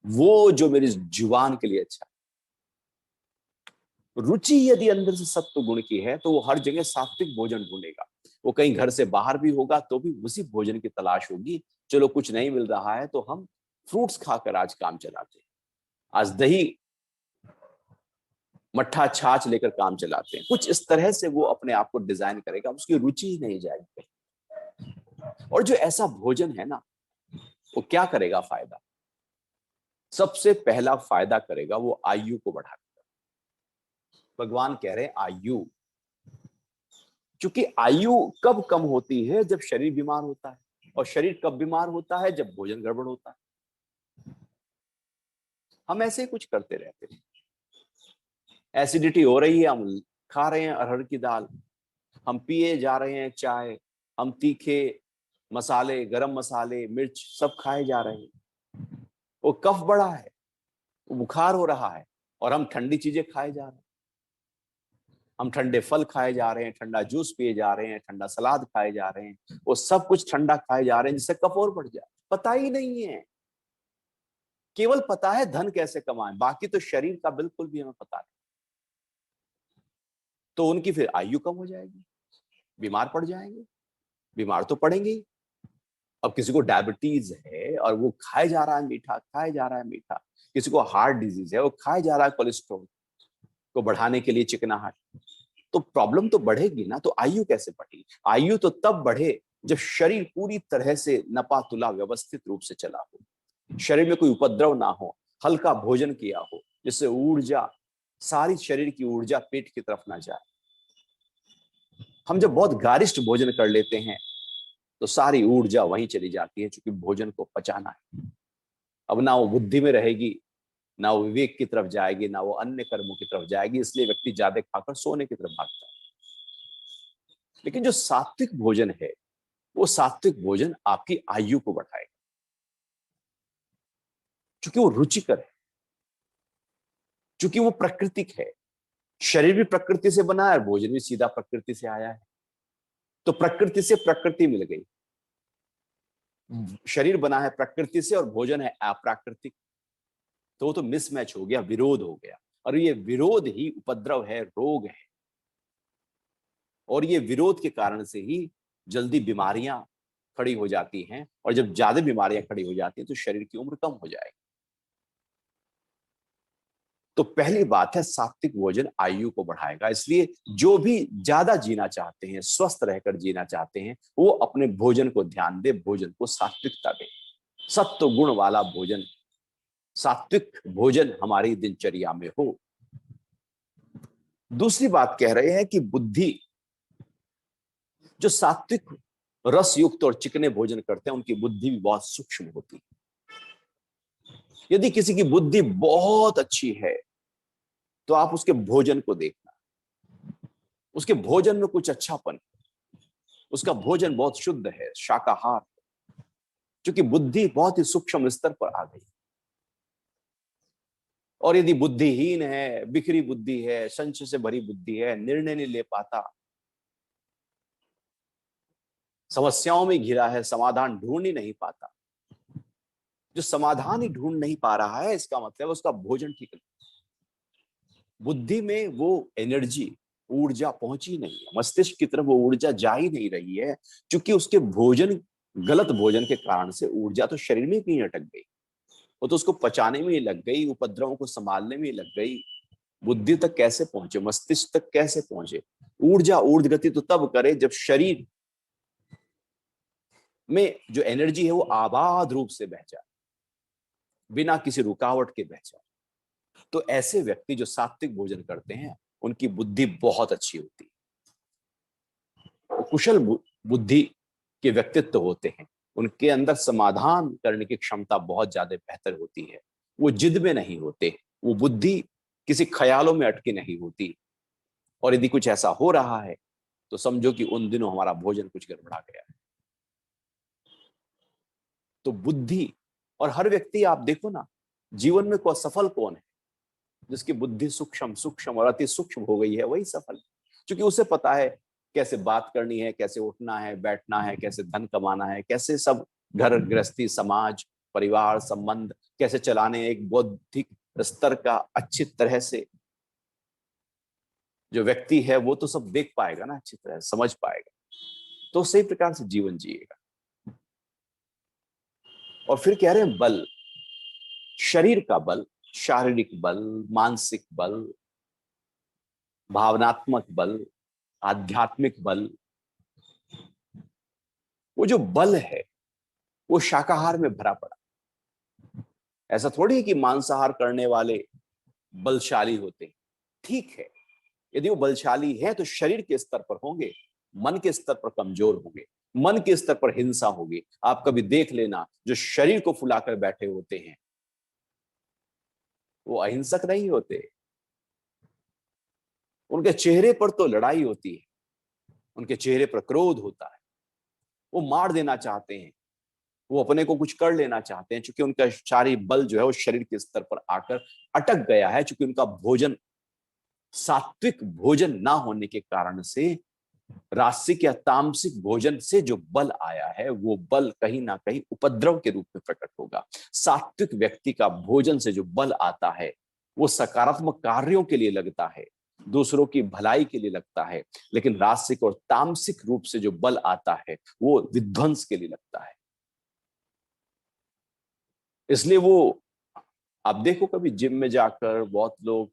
वो जो मेरी जुबान के लिए अच्छा। रुचि यदि अंदर से सत्व गुण की है तो वो हर जगह सात्विक भोजन ढूंढेगा। वो कहीं घर से बाहर भी होगा तो भी उसी भोजन की तलाश होगी। चलो कुछ नहीं मिल रहा है तो हम फ्रूट्स खाकर आज काम चलाते हैं, आज दही मट्ठा छाछ लेकर काम चलाते हैं। कुछ इस तरह से वो अपने आप को डिजाइन करेगा, उसकी रुचि ही नहीं जाएगी। और जो ऐसा भोजन है ना, वो क्या करेगा फायदा? सबसे पहला फायदा करेगा वो आयु को बढ़ा देगा। भगवान कह रहे हैं आयु, क्योंकि आयु कब कम होती है? जब शरीर बीमार होता है। और शरीर कब बीमार होता है? जब भोजन गड़बड़ होता है। हम ऐसे ही कुछ करते रहते हैं, एसिडिटी हो रही है, हम खा रहे हैं अरहर की दाल, हम पिए जा रहे हैं चाय, हम तीखे मसाले, गरम मसाले, मिर्च सब खाए जा रहे हैं। वो कफ बढ़ा है, वो बुखार हो रहा है, और हम ठंडी चीजें खाए जा रहे हैं। हम ठंडे फल खाए जा रहे हैं, ठंडा जूस पिए जा रहे हैं, ठंडा सलाद खाए जा रहे हैं, वो सब कुछ ठंडा खाए जा रहे हैं जिससे कफ और बढ़ जाए। पता ही नहीं है, केवल पता है धन कैसे कमाएं, बाकी तो शरीर का बिल्कुल भी हमें पता नहीं। तो उनकी फिर आयु कम हो जाएगी, बीमार पड़ जाएंगे, बीमार तो पड़ेंगे ही। अब किसी को डायबिटीज है और वो खाए जा रहा है मीठा, खाए जा रहा है मीठा। किसी को हार्ट डिजीज है, वो खाए जा रहा है कोलेस्ट्रॉल को बढ़ाने के लिए चिकनाहट, तो प्रॉब्लम तो बढ़ेगी ना। तो आयु कैसे बढ़ेगी? आयु तो तब बढ़े जब शरीर पूरी तरह से नपा तुला व्यवस्थित रूप से चला हो, शरीर में कोई उपद्रव ना हो, हल्का भोजन किया हो, जिससे ऊर्जा, सारी शरीर की ऊर्जा पेट की तरफ ना जाए। हम जब बहुत गारिष्ठ भोजन कर लेते हैं तो सारी ऊर्जा वहीं चली जाती है, क्योंकि भोजन को पचाना है। अब ना वो बुद्धि में रहेगी, ना वो विवेक की तरफ जाएगी, ना वो अन्य कर्मों की तरफ जाएगी, इसलिए व्यक्ति ज्यादा खाकर सोने की तरफ भागता है। लेकिन जो सात्विक भोजन है, वो सात्विक भोजन आपकी आयु को बढ़ाएगा, क्योंकि वो रुचिकर है, क्योंकि वो प्राकृतिक है। शरीर भी प्रकृति से बना है, भोजन भी सीधा प्रकृति से आया है। तो प्रकृति से प्रकृति मिल गई, शरीर बना है प्रकृति से और भोजन है अप्राकृतिक, तो वो तो मिसमैच हो गया, विरोध हो गया। और ये विरोध ही उपद्रव है, रोग है। और ये विरोध के कारण से ही जल्दी बीमारियां खड़ी हो जाती हैं, और जब ज्यादा बीमारियां खड़ी हो जाती हैं तो शरीर की उम्र कम हो जाएगी। तो पहली बात है, सात्विक भोजन आयु को बढ़ाएगा। इसलिए जो भी ज्यादा जीना चाहते हैं, स्वस्थ रहकर जीना चाहते हैं, वो अपने भोजन को ध्यान दे, भोजन को सात्विकता दे, सत्व गुण वाला भोजन, सात्विक भोजन हमारी दिनचर्या में हो। दूसरी बात कह रहे हैं कि बुद्धि, जो सात्विक रस युक्त और चिकने भोजन करते हैं, उनकी बुद्धि भी बहुत सूक्ष्म होती है। यदि किसी की बुद्धि बहुत अच्छी है तो आप उसके भोजन को देखना, उसके भोजन में कुछ अच्छापन, उसका भोजन बहुत शुद्ध है, शाकाहार, क्योंकि बुद्धि बहुत ही सूक्ष्म स्तर पर आ गई। और यदि बुद्धिहीन है, बिखरी बुद्धि है, संशय से भरी बुद्धि है, निर्णय नहीं ले पाता, समस्याओं में घिरा है, समाधान ढूंढ ही नहीं पाता, जो समाधान ही ढूंढ नहीं पा रहा है, इसका मतलब उसका भोजन ठीक नहीं, बुद्धि में वो एनर्जी, ऊर्जा पहुंची नहीं है, मस्तिष्क की तरफ वो ऊर्जा जा ही नहीं रही है, क्योंकि उसके भोजन, गलत भोजन के कारण से ऊर्जा तो शरीर में कहीं अटक गई, वो तो उसको पचाने में ही लग गई, उपद्रवों को संभालने में ही लग गई। बुद्धि तक कैसे पहुंचे, मस्तिष्क तक कैसे पहुंचे? ऊर्जा ऊर्ध गति तो तब करे जब शरीर में जो एनर्जी है वो आबाद रूप से बह जाए, बिना किसी रुकावट के बह जाए। तो ऐसे व्यक्ति जो सात्विक भोजन करते हैं, उनकी बुद्धि बहुत अच्छी होती है, कुशल बुद्धि के व्यक्तित्व होते हैं, उनके अंदर समाधान करने की क्षमता बहुत ज्यादा बेहतर होती है, वो जिद में नहीं होते, वो बुद्धि किसी ख्यालों में अटकी नहीं होती। और यदि कुछ ऐसा हो रहा है तो समझो कि उन दिनों हमारा भोजन कुछ गड़बड़ा गया है। तो बुद्धि, और हर व्यक्ति आप देखो ना, जीवन में सफल कौन है? जिसकी बुद्धि सूक्ष्म सूक्ष्म और अति सूक्ष्म हो गई है, वही सफल है, क्योंकि उसे पता है कैसे बात करनी है, कैसे उठना है, बैठना है, कैसे धन कमाना है, कैसे सब घर गृहस्थी, समाज, परिवार, संबंध कैसे चलाने, एक बौद्धिक स्तर का अच्छी तरह से जो व्यक्ति है वो तो सब देख पाएगा ना, अच्छी तरह समझ पाएगा, तो सही प्रकार से जीवन जिएगा। और फिर कह रहे हैं बल, शरीर का बल, शारीरिक बल, मानसिक बल, भावनात्मक बल, आध्यात्मिक बल, वो जो बल है वो शाकाहार में भरा पड़ा। ऐसा थोड़ी है कि मांसाहार करने वाले बलशाली होते हैं, ठीक है, यदि वो बलशाली है तो शरीर के स्तर पर होंगे, मन के स्तर पर कमजोर होंगे, मन के स्तर पर हिंसा होगी। आप कभी देख लेना, जो शरीर को फुलाकर बैठे होते हैं वो अहिंसक नहीं होते, उनके चेहरे पर तो लड़ाई होती है, उनके चेहरे पर क्रोध होता है, वो मार देना चाहते हैं, वो अपने को कुछ कर लेना चाहते हैं, क्योंकि उनका शारीरिक बल जो है वो शरीर के स्तर पर आकर अटक गया है, क्योंकि उनका भोजन सात्विक भोजन ना होने के कारण से, रासिक या तामसिक भोजन से जो बल आया है वो बल कहीं ना कहीं उपद्रव के रूप में प्रकट होगा। सात्विक व्यक्ति का भोजन से जो बल आता है वो सकारात्मक कार्यों के लिए लगता है, दूसरों की भलाई के लिए लगता है, लेकिन रासिक और तामसिक रूप से जो बल आता है वो विध्वंस के लिए लगता है। इसलिए वो, आप देखो कभी जिम में जाकर बहुत लोग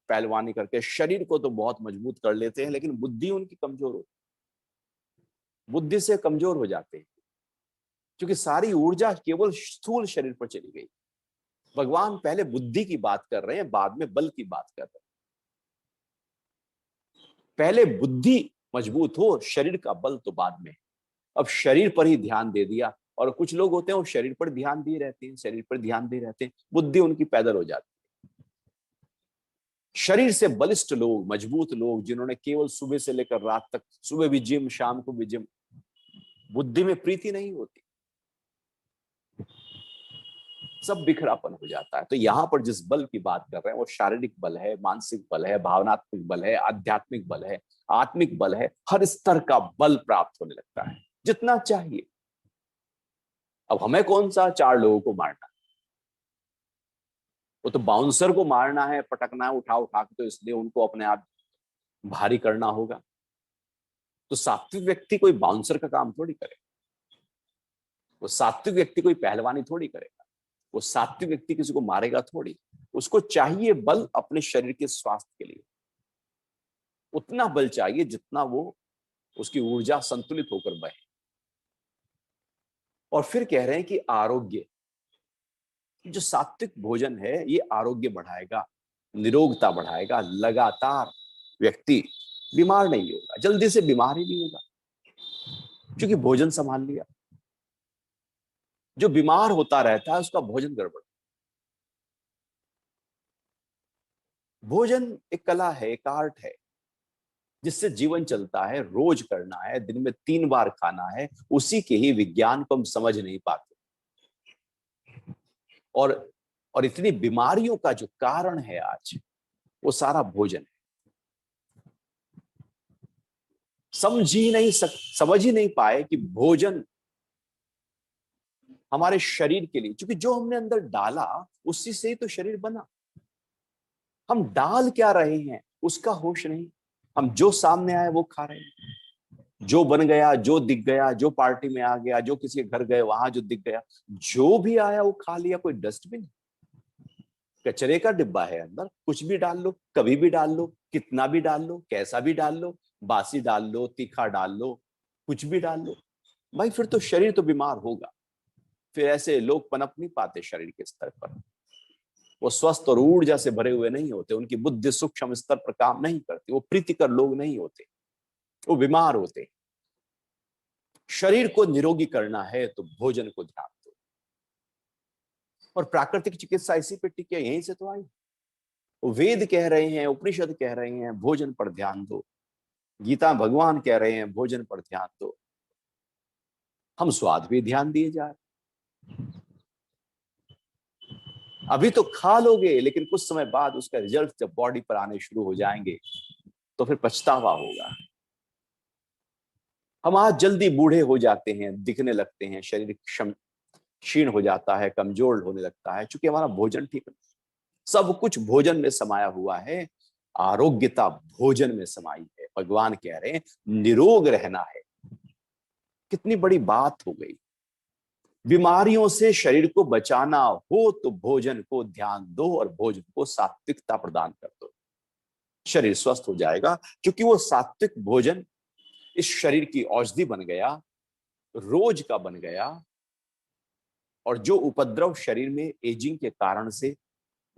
पहलवानी करके शरीर को तो बहुत मजबूत कर लेते हैं, लेकिन बुद्धि उनकी कमजोर हो, बुद्धि से कमजोर हो जाते हैं, क्योंकि सारी ऊर्जा केवल स्थूल शरीर पर चली गई। भगवान पहले बुद्धि की बात कर रहे हैं, बाद में बल की बात कर रहे हैं। पहले बुद्धि मजबूत हो, शरीर का बल तो बाद में। अब शरीर पर ही ध्यान दे दिया, और कुछ लोग होते हैं वो शरीर पर ध्यान दिए रहते हैं, शरीर पर ध्यान दे रहते हैं, बुद्धि उनकी पैदल हो जाती है। शरीर से बलिष्ठ लोग, मजबूत लोग, जिन्होंने केवल सुबह से लेकर रात तक, सुबह भी जिम, शाम को भी जिम, बुद्धि में प्रीति नहीं होती, सब बिखरापन हो जाता है। तो यहां पर जिस बल की बात कर रहे हैं वो शारीरिक बल है, मानसिक बल है, भावनात्मक बल है, आध्यात्मिक बल है, आत्मिक बल है। हर स्तर का बल प्राप्त होने लगता है, जितना चाहिए। अब हमें कौन सा 4 लोगों को मारना, वो तो बाउंसर को मारना है, पटकना है उठा उठा के, तो इसलिए उनको अपने आप भारी करना होगा। तो सात्विक व्यक्ति कोई बाउंसर का काम थोड़ी करेगा, वो सात्विक व्यक्ति कोई पहलवानी थोड़ी करेगा, वो सात्विक व्यक्ति किसी को मारेगा थोड़ी। उसको चाहिए बल अपने शरीर के स्वास्थ्य के लिए, उतना बल चाहिए जितना वो, उसकी ऊर्जा संतुलित होकर बहे। और फिर कह रहे हैं कि आरोग्य, जो सात्विक भोजन है ये आरोग्य बढ़ाएगा, निरोगता बढ़ाएगा, लगातार व्यक्ति बीमार नहीं होगा, जल्दी से बीमार ही नहीं होगा, क्योंकि भोजन संभाल लिया। जो बीमार होता रहता है उसका भोजन गड़बड़। भोजन एक कला है, एक आर्ट है, जिससे जीवन चलता है, रोज करना है, दिन में 3 बार खाना है। उसी के ही विज्ञान को हम समझ नहीं पाते। और और इतनी बीमारियों का जो कारण है आज, वो सारा भोजन है। समझ ही नहीं पाए कि भोजन हमारे शरीर के लिए, क्योंकि जो हमने अंदर डाला उसी से ही तो शरीर बना। हम डाल क्या रहे हैं उसका होश नहीं, हम जो सामने आए वो खा रहे हैं। जो बन गया, जो दिख गया, जो पार्टी में आ गया, जो किसी के घर गए वहां जो दिख गया, जो भी आया वो खा लिया। कोई डस्टबिन, कचरे का डिब्बा है अंदर, कुछ भी डाल लो, कभी भी डाल लो, कितना भी डाल लो, कैसा भी डाल लो, बासी डाल लो, तीखा डाल लो, कुछ भी डाल लो, भाई फिर तो शरीर तो बीमार होगा। फिर ऐसे लोग पनप नहीं पाते शरीर के स्तर पर, वो स्वस्थ और ऊर्जा से भरे हुए नहीं होते, उनकी बुद्धि सूक्ष्म स्तर पर काम नहीं करती, वो प्रीतिकर लोग नहीं होते, वो बीमार होते। शरीर को निरोगी करना है तो भोजन को ध्यान दो। और प्राकृतिक चिकित्सा इसी पे टिकी है, यहीं से तो आई। वेद कह रहे हैं, उपनिषद कह रहे हैं भोजन पर ध्यान दो, गीता भगवान कह रहे हैं भोजन पर ध्यान दो। हम स्वाद भी ध्यान दिए जा रहे। अभी तो खा लोगे, लेकिन कुछ समय बाद उसका रिजल्ट जब बॉडी पर आने शुरू हो जाएंगे तो फिर पछतावा होगा। हम आज जल्दी बूढ़े हो जाते हैं, दिखने लगते हैं, शरीर क्षीण हो जाता है, कमजोर होने लगता है, क्योंकि हमारा भोजन ठीक नहीं। सब कुछ भोजन में समाया हुआ है, आरोग्यता भोजन में समाई है। भगवान कह रहे हैं निरोग रहना है। कितनी बड़ी बात हो गई। बीमारियों से शरीर को बचाना हो तो भोजन को ध्यान दो और भोजन को सात्विकता प्रदान कर दो, शरीर स्वस्थ हो जाएगा। क्योंकि वो सात्विक भोजन इस शरीर की औषधि बन गया, रोज का बन गया। और जो उपद्रव शरीर में एजिंग के कारण से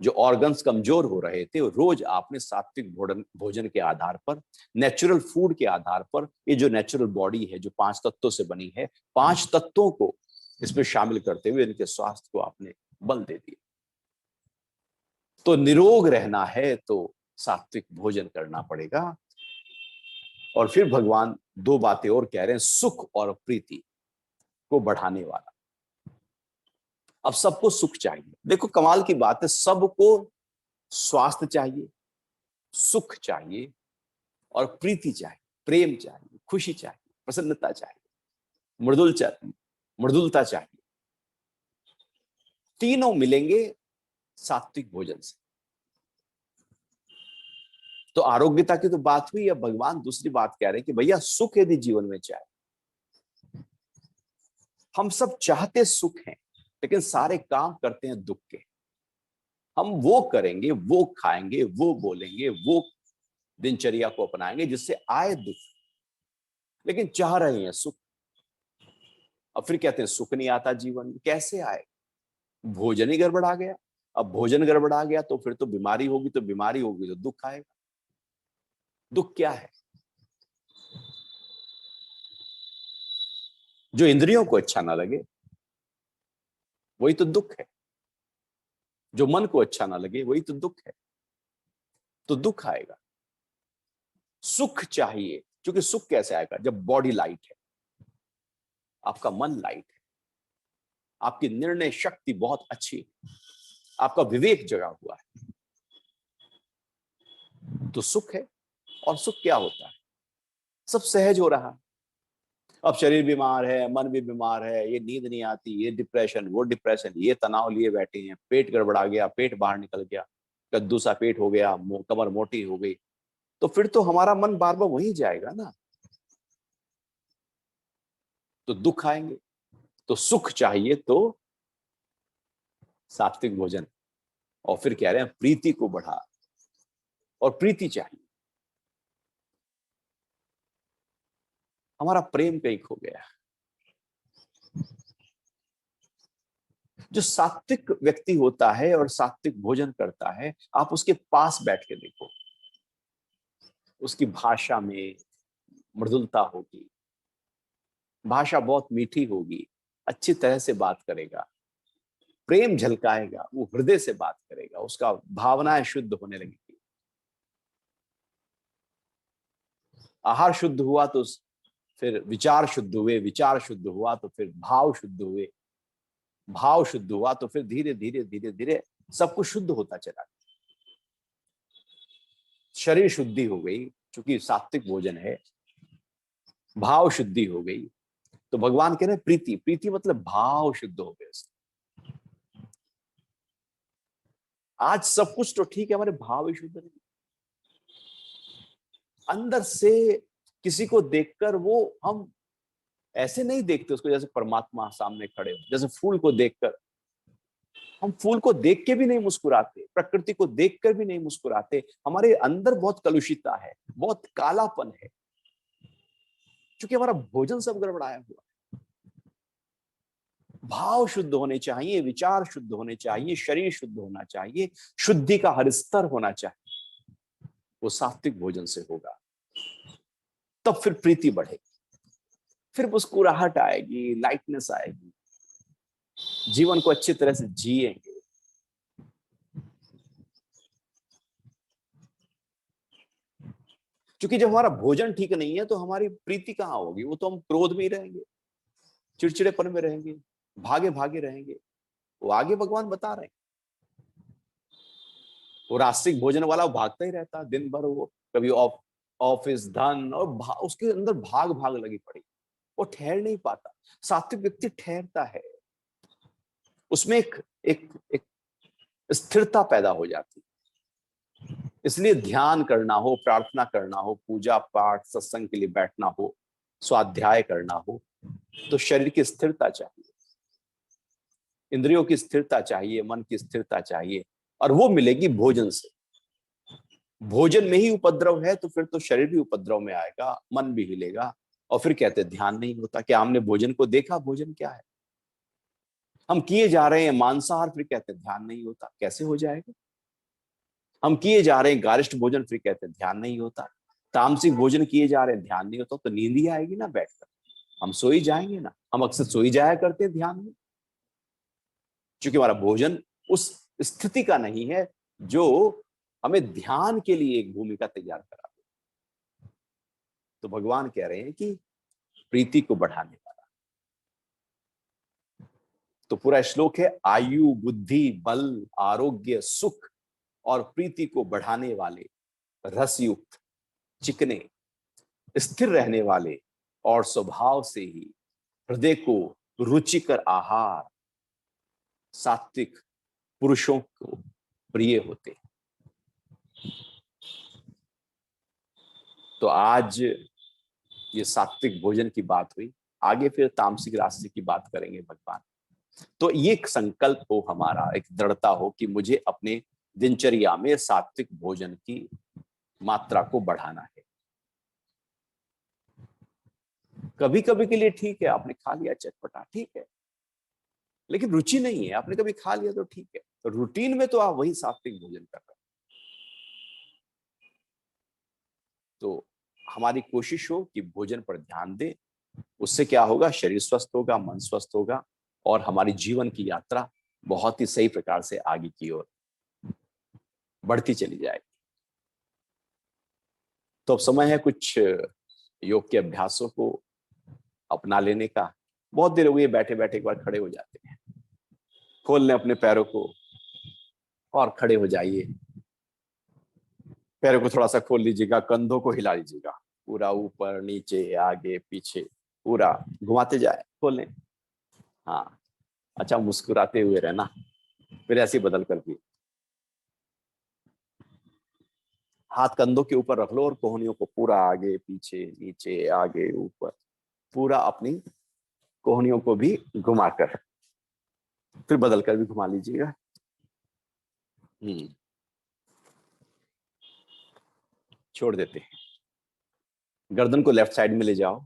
जो ऑर्गन्स कमजोर हो रहे थे, रोज आपने सात्विक भोजन के आधार पर, नेचुरल फूड के आधार पर, ये जो नेचुरल बॉडी है जो 5 तत्वों से बनी है, 5 तत्वों को इसमें शामिल करते हुए इनके स्वास्थ्य को आपने बल दे दिया। तो निरोग रहना है तो सात्विक भोजन करना पड़ेगा। और फिर भगवान 2 बातें और कह रहे हैं, सुख और प्रीति को बढ़ाने वाला। अब सबको सुख चाहिए। देखो कमाल की बात है, सबको स्वास्थ्य चाहिए, सुख चाहिए और प्रीति चाहिए, प्रेम चाहिए, खुशी चाहिए, प्रसन्नता चाहिए, मृदुलता चाहिए। तीनों मिलेंगे सात्विक भोजन से। तो आरोग्यता की तो बात हुई। अब भगवान दूसरी बात कह रहे हैं कि भैया सुख यदि जीवन में चाहे, हम सब चाहते सुख हैं, लेकिन सारे काम करते हैं दुख के। हम वो करेंगे, वो खाएंगे, वो बोलेंगे, वो दिनचर्या को अपनाएंगे जिससे आए दुख, लेकिन चाह रहे हैं सुख। अब फिर कहते हैं सुख नहीं आता जीवन में, कैसे आए? भोजन ही गड़बड़ा गया। अब भोजन गड़बड़ा गया तो फिर तो बीमारी होगी, तो बीमारी होगी तो दुख आएगा। दुख क्या है? जो इंद्रियों को अच्छा ना लगे वही तो दुख है, जो मन को अच्छा ना लगे वही तो दुख है। तो दुख आएगा। सुख चाहिए, क्योंकि सुख कैसे आएगा? जब बॉडी लाइट है, आपका मन लाइट है, आपकी निर्णय शक्ति बहुत अच्छी है, आपका विवेक जगा हुआ है, तो सुख है। और सुख क्या होता है? सब सहज हो रहा है। अब शरीर बीमार है, मन भी बीमार है, ये नींद नहीं आती, ये डिप्रेशन, वो डिप्रेशन, ये तनाव लिए बैठे हैं, पेट गड़बड़ा गया, पेट बाहर निकल गया, कद्दू सा पेट हो गया, कमर मोटी हो गई, तो फिर तो हमारा मन बार बार वहीं जाएगा ना, तो दुख आएंगे। तो सुख चाहिए तो सात्विक भोजन। और फिर कह रहे हैं प्रीति को बढ़ा, और प्रीति चाहिए। हमारा प्रेम कहीं खो गया। जो सात्विक व्यक्ति होता है और सात्विक भोजन करता है, आप उसके पास बैठ के देखो, उसकी भाषा में मृदुलता होगी, भाषा बहुत मीठी होगी, अच्छी तरह से बात करेगा, प्रेम झलकाएगा, वो हृदय से बात करेगा, उसका भावनाएं शुद्ध होने लगेगी। आहार शुद्ध हुआ तो फिर विचार शुद्ध हुए, विचार शुद्ध हुआ तो फिर भाव शुद्ध हुए, भाव शुद्ध हुआ तो फिर धीरे धीरे धीरे धीरे सब कुछ शुद्ध होता चला। शरीर शुद्धि हो गई, चूंकि सात्विक भोजन है, भाव शुद्धि हो गई, तो भगवान कह रहे हैं प्रीति, प्रीति मतलब भाव शुद्ध हो गए। आज सब कुछ तो ठीक है, हमारे भाव ही शुद्ध नहीं। अंदर से किसी को देखकर वो हम ऐसे नहीं देखते उसको जैसे परमात्मा सामने खड़े हो। जैसे फूल को देखकर, हम फूल को देख के भी नहीं मुस्कुराते, प्रकृति को देखकर भी नहीं मुस्कुराते, हमारे अंदर बहुत कलुषितता है, बहुत कालापन है, क्योंकि हमारा भोजन सब गड़बड़ाया हुआ। भाव शुद्ध होने चाहिए, विचार शुद्ध होने चाहिए, शरीर शुद्ध होना चाहिए, शुद्धि का हर स्तर होना चाहिए, वो सात्विक भोजन से होगा। तब फिर प्रीति बढ़ेगी, फिर मुस्कुराहट आएगी, लाइटनेस आएगी, जीवन को अच्छी तरह से जिएंगे। क्योंकि जब हमारा भोजन ठीक नहीं है तो हमारी प्रीति कहां होगी? वो तो हम क्रोध में ही रहेंगे, चिड़चिड़ेपन में रहेंगे, भागे भागे रहेंगे। वो आगे भगवान बता रहे हैं, वो राष्ट्रिक भोजन वाला वो भागता ही रहता दिन भर, वो कभी ऑफिस, धन, और उसके अंदर भाग भाग लगी पड़ी, वो ठहर नहीं पाता। सात्विक व्यक्ति ठहरता है, उसमें एक एक एक स्थिरता पैदा हो जाती। इसलिए ध्यान करना हो, प्रार्थना करना हो, पूजा पाठ सत्संग के लिए बैठना हो, स्वाध्याय करना हो, तो शरीर की स्थिरता चाहिए, इंद्रियों की स्थिरता चाहिए, मन की स्थिरता चाहिए, और वो मिलेगी भोजन से। भोजन में ही उपद्रव है तो फिर तो शरीर भी उपद्रव में आएगा, मन भी हिलेगा, और फिर कहते ध्यान नहीं होता। क्या हमने भोजन को देखा? भोजन क्या है? हम किए जा रहे हैं मांसाहार, फिर कहते ध्यान नहीं होता। कैसे हो जाएगा? हम किए जा रहे हैं गारिष्ठ भोजन, फिर कहते ध्यान नहीं होता। तामसिक भोजन किए जा रहे हैं, ध्यान नहीं होता, तो नींद ही आएगी ना बैठकर, हम सो ही जाएंगे ना। हम अक्सर सो ही जाया करते हैं ध्यान में, क्योंकि हमारा भोजन उस स्थिति का नहीं है जो हमें ध्यान के लिए एक भूमिका तैयार करा। तो भगवान कह रहे हैं कि प्रीति को बढ़ाने वाला। तो पूरा श्लोक है आयु, बुद्धि, बल, आरोग्य, सुख और प्रीति को बढ़ाने वाले, रसयुक्त, चिकने, स्थिर रहने वाले और स्वभाव से ही हृदय को रुचिकर आहार सात्विक पुरुषों को प्रिय होते। तो आज ये सात्विक भोजन की बात हुई, आगे फिर तामसिक रास्ते की बात करेंगे भगवान। तो ये एक संकल्प हो हमारा, एक दृढ़ता हो कि मुझे अपने दिनचर्या में सात्विक भोजन की मात्रा को बढ़ाना है। कभी कभी के लिए ठीक है, आपने खा लिया चटपटा, ठीक है, लेकिन रुचि नहीं है, आपने कभी खा लिया तो ठीक है, तो रूटीन में तो आप वही सात्विक भोजन कर रहे हैं। तो हमारी कोशिश हो कि भोजन पर ध्यान दें, उससे क्या होगा? शरीर स्वस्थ होगा, मन स्वस्थ होगा, और हमारी जीवन की यात्रा बहुत ही सही प्रकार से आगे की ओर बढ़ती चली जाएगी। तो अब समय है कुछ योग के अभ्यासों को अपना लेने का। बहुत देर हो गई बैठे बैठे, एक बार खड़े हो जाते हैं, खोल लें अपने पैरों को और खड़े हो जाइए। पैरों को थोड़ा सा खोल लीजिएगा, कंधों को हिला लीजिएगा, पूरा ऊपर नीचे आगे पीछे पूरा घुमाते जाए, खोल लें। हाँ, अच्छा, मुस्कुराते हुए रहना, फिर ऐसे बदल कर भी। हाथ कंधों के ऊपर रख लो और कोहनियों को पूरा आगे पीछे नीचे आगे ऊपर पूरा अपनी कोहनियों को भी घुमाकर, फिर बदल कर भी घुमा लीजिएगा। छोड़ देते हैं। गर्दन को लेफ्ट साइड में ले जाओ,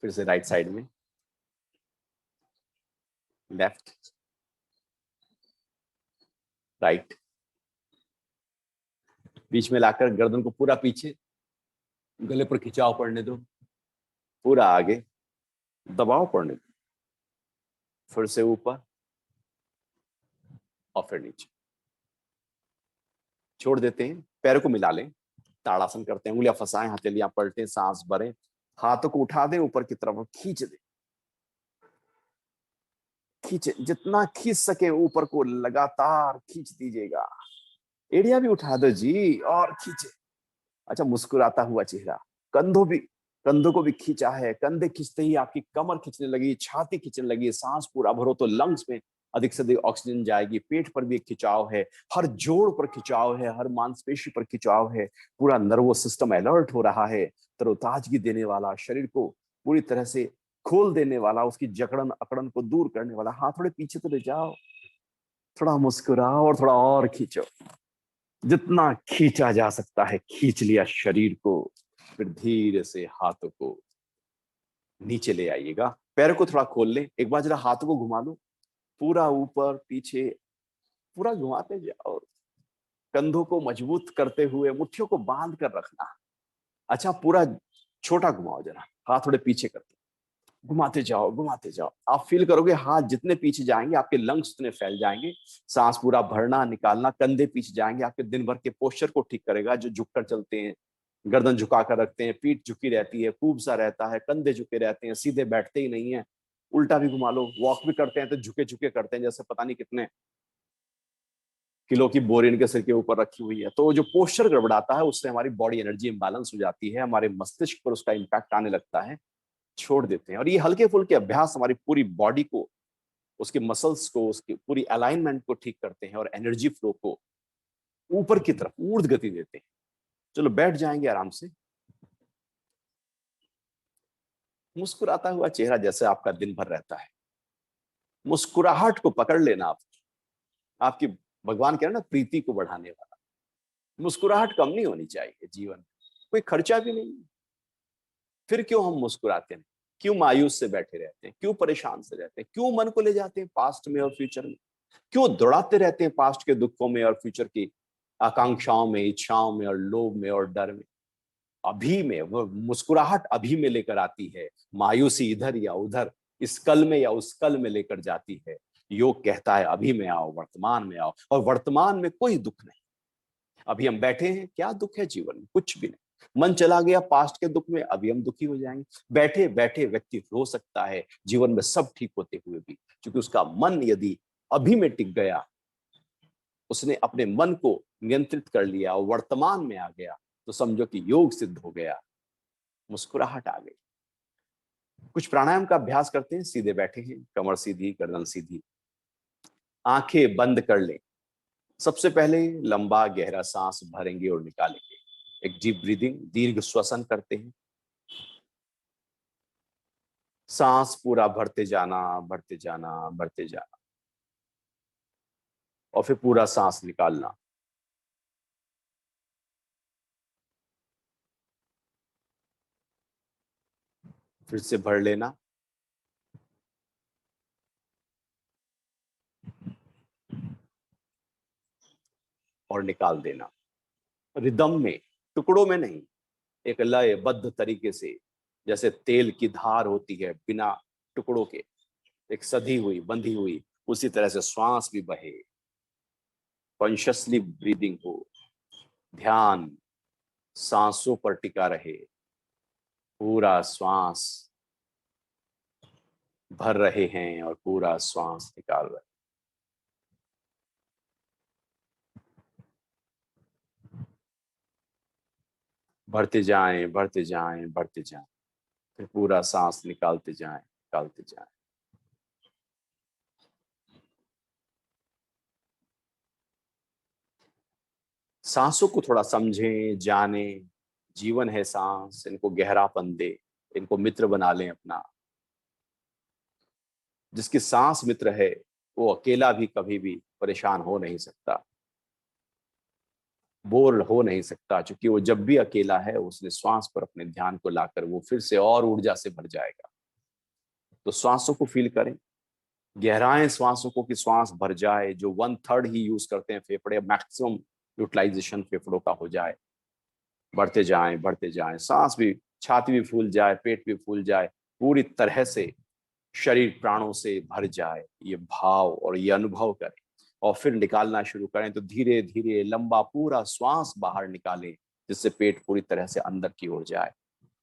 फिर से राइट साइड में, लेफ्ट राइट, बीच में लाकर गर्दन को पूरा पीछे, गले पर खिंचाव पड़ने दो, पूरा आगे दबाव पड़ने दो, फिर से ऊपर और फिर नीचे। छोड़ देते हैं, पैरों को मिला लें, ताड़ासन करते हैं, उंगलियां फंसाएं, हथेलियां पलटें, सांस भरें, हाथों को उठा दें ऊपर की तरफ, खींच दें, खींचे, जितना खींच सके ऊपर को लगातार खींच दीजिएगा। एड़िया भी उठा दो जी और खींचे। अच्छा, मुस्कुराता हुआ चेहरा, कंधों को भी खींचा है, कंधे खींचते ही आपकी कमर खींचने लगी, छाती खींचने लगी, सांस पूरा भरो तो लंग्स में अधिक से अधिक ऑक्सीजन जाएगी, पेट पर भी एक खिंचाव है, हर जोड़ पर खिंचाव है, हर मांसपेशी पर खिंचाव है, पूरा नर्वस सिस्टम अलर्ट हो रहा है, तरोताजगी देने वाला, शरीर को पूरी तरह से खोल देने वाला, उसकी जकड़न अकड़न को दूर करने वाला। हाथ थोड़े पीछे तो ले जाओ, थोड़ा मुस्कुराओ और थोड़ा और खींचो, जितना खींचा जा सकता है खींच लिया शरीर को। फिर धीरे से हाथों को नीचे ले आइएगा, पैरों को थोड़ा खोल लें, एक बार जरा हाथों को घुमा लो, पूरा ऊपर पीछे पूरा घुमाते जाओ, कंधों को मजबूत करते हुए मुट्ठियों को बांध कर रखना। अच्छा, पूरा छोटा घुमाओ, जरा हाथ थोड़े पीछे करके घुमाते जाओ, घुमाते जाओ। आप फील करोगे हाथ जितने पीछे जाएंगे आपके लंग्स उतने फैल जाएंगे, सांस पूरा भरना निकालना, कंधे पीछे जाएंगे, आपके दिन भर के पोस्चर को ठीक करेगा। जो झुककर चलते हैं, गर्दन झुका कर रखते हैं, पीठ झुकी रहती है, खूब सा रहता है, कंधे झुके रहते हैं, सीधे बैठते ही नहीं है, उल्टा भी घुमा लो। वॉक भी करते हैं तो झुके झुके करते हैं, जैसे पता नहीं कितने किलो की बोरी इनके सिर के ऊपर रखी हुई है। तो जो पोस्चर गड़बड़ाता है उससे हमारी बॉडी एनर्जी इंबैलेंस हो जाती है, हमारे मस्तिष्क पर उसका इम्पैक्ट आने लगता है। छोड़ देते हैं, और ये हल्के फुल्के अभ्यास हमारी पूरी बॉडी को, उसके मसल्स को, उसकी पूरी अलाइनमेंट को ठीक करते हैं और एनर्जी फ्लो को ऊपर की तरफ ऊर्ध्व गति देते हैं। चलो बैठ जाएंगे आराम से। मुस्कुराता हुआ चेहरा जैसे आपका दिन भर रहता है, मुस्कुराहट को पकड़ लेना। आप, आपकी, भगवान कह रहे ना, प्रीति को बढ़ाने वाला। मुस्कुराहट कम नहीं होनी चाहिए जीवन में, कोई खर्चा भी नहीं। फिर क्यों हम मुस्कुराते हैं, क्यों मायूस से बैठे रहते हैं, क्यों परेशान से रहते हैं, क्यों मन को ले जाते हैं पास्ट में और फ्यूचर में, क्यों दौड़ाते रहते हैं पास्ट के दुखों में और फ्यूचर की आकांक्षाओं में, इच्छाओं में और लोभ में और डर में। अभी में वो मुस्कुराहट अभी में लेकर आती है, मायूसी इधर या उधर, इस कल में या उस कल में लेकर जाती है। योग कहता है अभी में आओ, वर्तमान में आओ, और वर्तमान में कोई दुख नहीं। अभी हम बैठे हैं, क्या दुख है जीवन में, कुछ भी नहीं। मन चला गया पास्ट के दुख में, अभी हम दुखी हो जाएंगे। बैठे बैठे व्यक्ति रो सकता है जीवन में सब ठीक होते हुए भी, क्योंकि उसका मन यदि अभी में टिक गया, उसने अपने मन को नियंत्रित कर लिया और वर्तमान में आ गया, तो समझो कि योग सिद्ध हो गया, मुस्कुराहट आ गई। कुछ प्राणायाम का अभ्यास करते हैं, सीधे बैठे हैं, कमर सीधी, गर्दन सीधी, आंखें बंद कर लें। सबसे पहले लंबा गहरा सांस भरेंगे और निकालेंगे, एक डीप ब्रीदिंग, दीर्घ श्वसन करते हैं। सांस पूरा भरते जाना, भरते जाना, भरते जाना, और फिर पूरा सांस निकालना। फिर से भर लेना और निकाल देना, रिदम में, टुकड़ों में नहीं, एक लयबद्ध तरीके से, जैसे तेल की धार होती है बिना टुकड़ों के, एक सधी हुई बंधी हुई, उसी तरह से श्वास भी बहे, कॉन्शियसली ब्रीदिंग हो। ध्यान सांसों पर टिका रहे, पूरा श्वास भर रहे हैं और पूरा श्वास निकाल रहे हैं। भरते जाएं, भरते जाएं, भरते जाएं, फिर पूरा सांस निकालते जाएं, निकालते जाएं। सांसों को थोड़ा समझें, जानें। जीवन है सांस, इनको गहरापन दे, इनको मित्र बना लें अपना। जिसकी सांस मित्र है वो अकेला भी कभी भी परेशान हो नहीं सकता, बोर हो नहीं सकता, क्योंकि वो जब भी अकेला है उसने श्वास पर अपने ध्यान को लाकर वो फिर से और ऊर्जा से भर जाएगा। तो श्वासों को फील करें, गहराएं श्वासों को कि श्वास भर जाए। जो 1/3 ही यूज करते हैं फेफड़े, मैक्सिमम यूटिलाइजेशन फेफड़ों का हो जाए। बढ़ते जाएं, बढ़ते जाएं, सांस भी, छाती भी फूल जाए, पेट भी फूल जाए, पूरी तरह से शरीर प्राणों से भर जाए। ये भाव और ये अनुभव करें और फिर निकालना शुरू करें। तो धीरे धीरे लंबा पूरा श्वास बाहर निकालें, जिससे पेट पूरी तरह से अंदर की ओर जाए।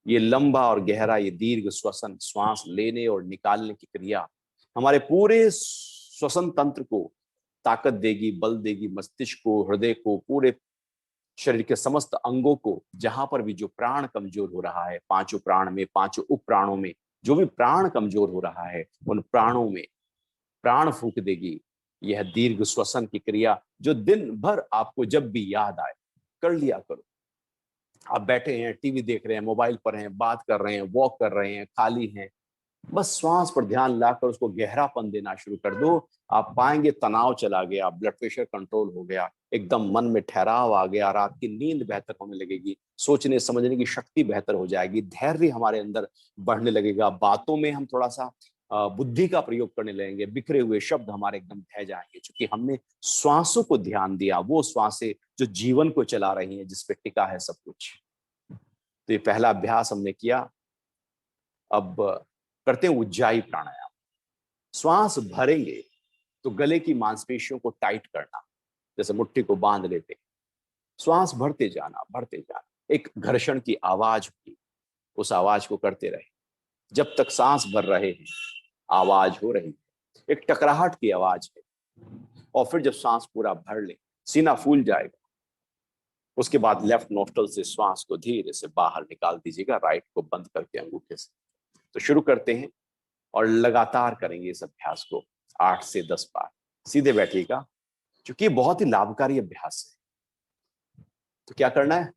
ये लंबा और गहरा, ये दीर्घ श्वसन, श्वास लेने और निकालने की क्रिया हमारे पूरे श्वसन तंत्र को ताकत देगी, बल देगी, मस्तिष्क को, हृदय को, पूरे शरीर के समस्त अंगों को। जहां पर भी जो प्राण कमजोर हो रहा है, पांचों प्राण में, पांचों उप प्राणों में जो भी प्राण कमजोर हो रहा है, उन प्राणों में प्राण फूंक देगी यह दीर्घ श्वसन की क्रिया, जो दिन भर आपको जब भी याद आए कर लिया करो। आप बैठे हैं, टीवी देख रहे हैं, मोबाइल पर हैं, बात कर रहे हैं, वॉक कर रहे हैं, खाली हैं, बस श्वास पर ध्यान लाकर उसको गहरापन देना शुरू कर दो। आप पाएंगे तनाव चला गया, ब्लड प्रेशर कंट्रोल हो गया, एकदम मन में ठहराव आ गया, रात की नींद बेहतर होने लगेगी, सोचने समझने की शक्ति बेहतर हो जाएगी, धैर्य हमारे अंदर बढ़ने लगेगा, बातों में हम थोड़ा सा बुद्धि का प्रयोग करने लगेंगे, बिखरे हुए शब्द हमारे एकदम बह जाएंगे, क्योंकि हमने श्वासों को ध्यान दिया। वो श्वासें जो जीवन को चला रही हैं, जिसपे टिका है सब कुछ। तो ये पहला अभ्यास हमने किया। अब करते हैं उज्जाई प्राणायाम। श्वास भरेंगे तो गले की मांसपेशियों को टाइट करना, जैसे मुट्ठी को बांध लेते। श्वास भरते जाना, भरते जाना। एक घर्षण की आवाज होगी, उस आवाज को करते रहे जब तक सांस भर रहे हैं। आवाज हो रही है, एक टकराहट की आवाज है। और फिर जब सांस पूरा भर ले, सीना फूल जाएगा, उसके बाद लेफ्ट नोस्ट्रल से श्वास को धीरे से बाहर निकाल दीजिएगा, राइट को बंद करके अंगूठे से। तो शुरू करते हैं और लगातार करेंगे इस अभ्यास को 8 से 10 बार। सीधे बैठिएगा, क्योंकि ये बहुत ही लाभकारी अभ्यास है। तो क्या करना है,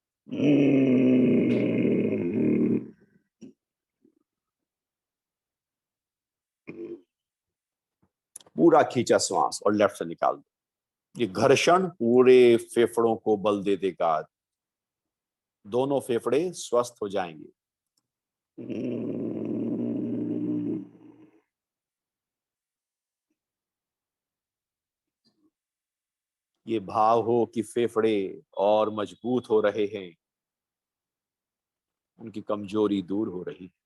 पूरा खींचा श्वास और लेफ्ट से निकाल दो। ये घर्षण पूरे फेफड़ों को बल दे देगा, दोनों फेफड़े स्वस्थ हो जाएंगे। ये भाव हो कि फेफड़े और मजबूत हो रहे हैं, उनकी कमजोरी दूर हो रही है।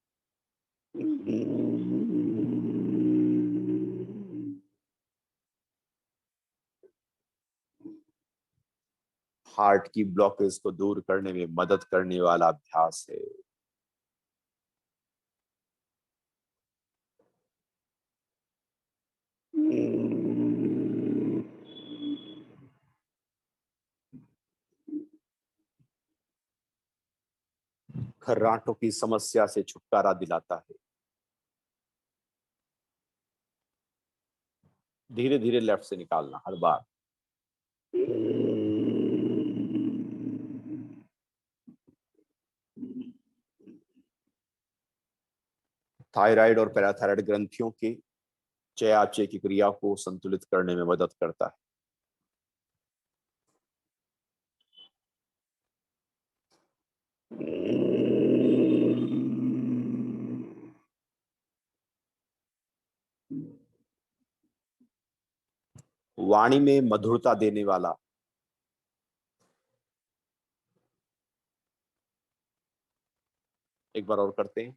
हार्ट की ब्लॉकेज को दूर करने में मदद करने वाला अभ्यास है। खर्राटों की समस्या से छुटकारा दिलाता है। धीरे धीरे लेफ्ट से निकालना हर बार। थायराइड और पैराथायराइड ग्रंथियों के चयापचय की क्रिया को संतुलित करने में मदद करता है। वाणी में मधुरता देने वाला। एक बार और करते हैं।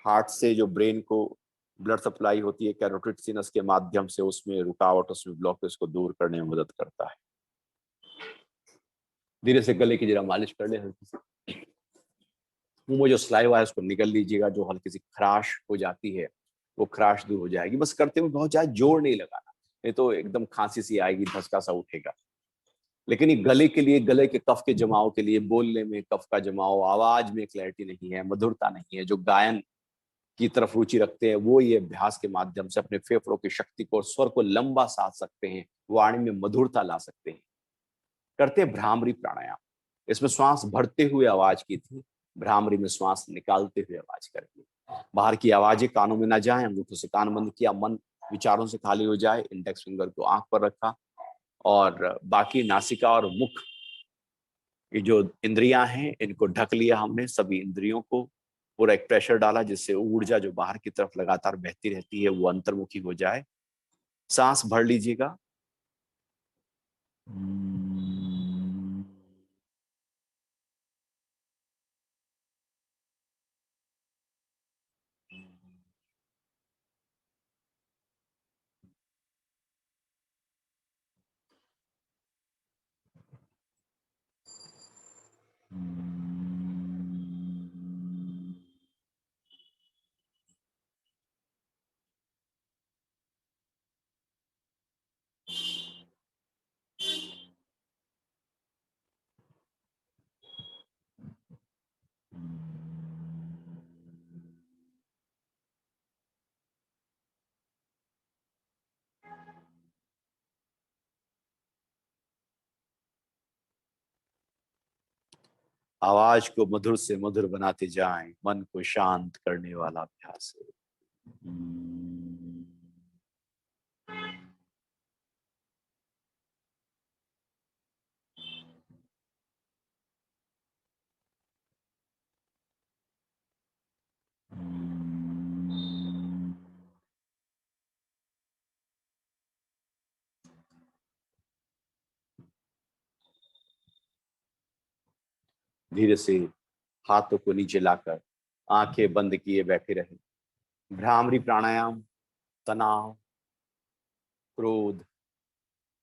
हार्ट से जो ब्रेन को ब्लड सप्लाई होती है कैरोटिड सिनस के माध्यम से, उसमें रुकावट, उसमें ब्लॉकेज को दूर करने में मदद करता है। धीरे से गले की जरा मालिश कर ले हल्की सी। मुंह में जो सलाइवा है उसको निगल लीजिएगा, जो हल्की सी खराश हो जाती है वो खराश दूर हो जाएगी। बस करते हुए बहुत ज्यादा जोर नहीं लगाना, नहीं तो एकदम खांसी सी आएगी, धसका सा उठेगा। लेकिन ये गले के लिए, गले के कफ के जमाव के लिए, बोलने में कफ का जमाव, आवाज में क्लैरिटी नहीं है, मधुरता नहीं है, जो गायन की तरफ रुचि रखते हैं वो ये अभ्यास के माध्यम से अपने फेफड़ों की शक्ति को और स्वर को लंबा साध सकते हैं, वाणी में मधुरता ला सकते हैं। करते हैं भ्रामरी प्राणायाम। इसमें श्वास भरते हुए आवाज की थी, भ्रामरी में श्वास निकालते हुए आवाज करेंगे। बाहर की आवाजें कानों में ना जाए, अंगूठों से कान बंद किया, मन विचारों से खाली हो जाए, इंडेक्स फिंगर को आंख पर रखा, और बाकी नासिका और मुख, ये जो इंद्रियां हैं इनको ढक लिया हमने, सभी इंद्रियों को पूरा एक प्रेशर डाला, जिससे ऊर्जा जो बाहर की तरफ लगातार बहती रहती है वो अंतर्मुखी हो जाए। सांस भर लीजिएगा। आवाज को मधुर से मधुर बनाते जाएं, मन को शांत करने वाला अभ्यास है। धीरे से हाथों को नीचे लाकर आंखें बंद किए बैठे रहे। भ्रामरी प्राणायाम तनाव, क्रोध,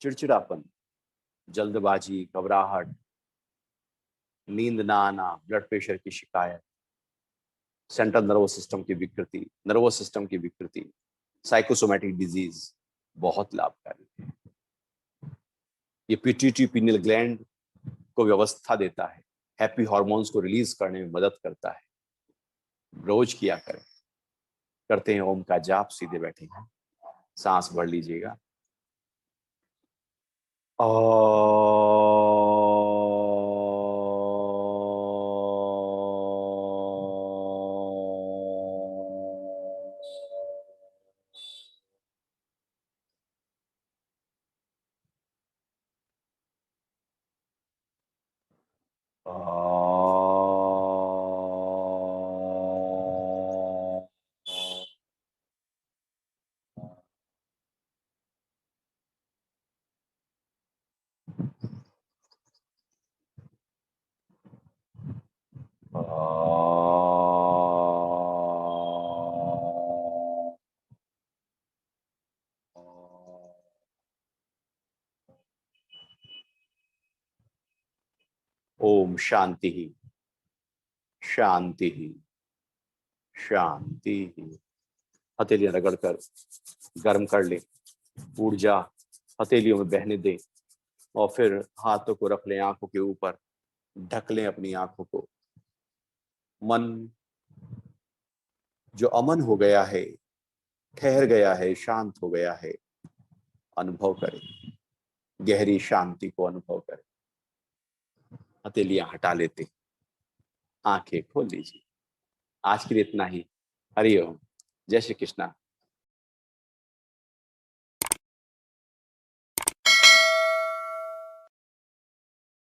चिड़चिड़ापन, जल्दबाजी, घबराहट, नींद ना आना, ब्लड प्रेशर की शिकायत, सेंट्रल नर्वस सिस्टम की विकृति, नर्वस सिस्टम की विकृति, साइकोसोमैटिक डिजीज बहुत लाभकारी है। ये पिट्यूटरी पीनियल ग्लैंड को व्यवस्था देता है, हैप्पी हार्मोन्स को रिलीज करने में मदद करता है। रोज किया करें। करते हैं ओम का जाप, सीधे बैठे हैं, सांस भर लीजिएगा। ओम शांति ही, शांति ही, शांति ही। हथेलियां रगड़कर गर्म कर ले, ऊर्जा हथेलियों में बहने दे, और फिर हाथों को रख लें आंखों के ऊपर, ढक लें अपनी आंखों को। मन जो अमन हो गया है, ठहर गया है, शांत हो गया है, अनुभव करें, गहरी शांति को अनुभव करें। हथेलियां हटा लेते, आंखें खोल लीजिए। आज के लिए इतना ही। हरि ओम। जय श्री कृष्णा।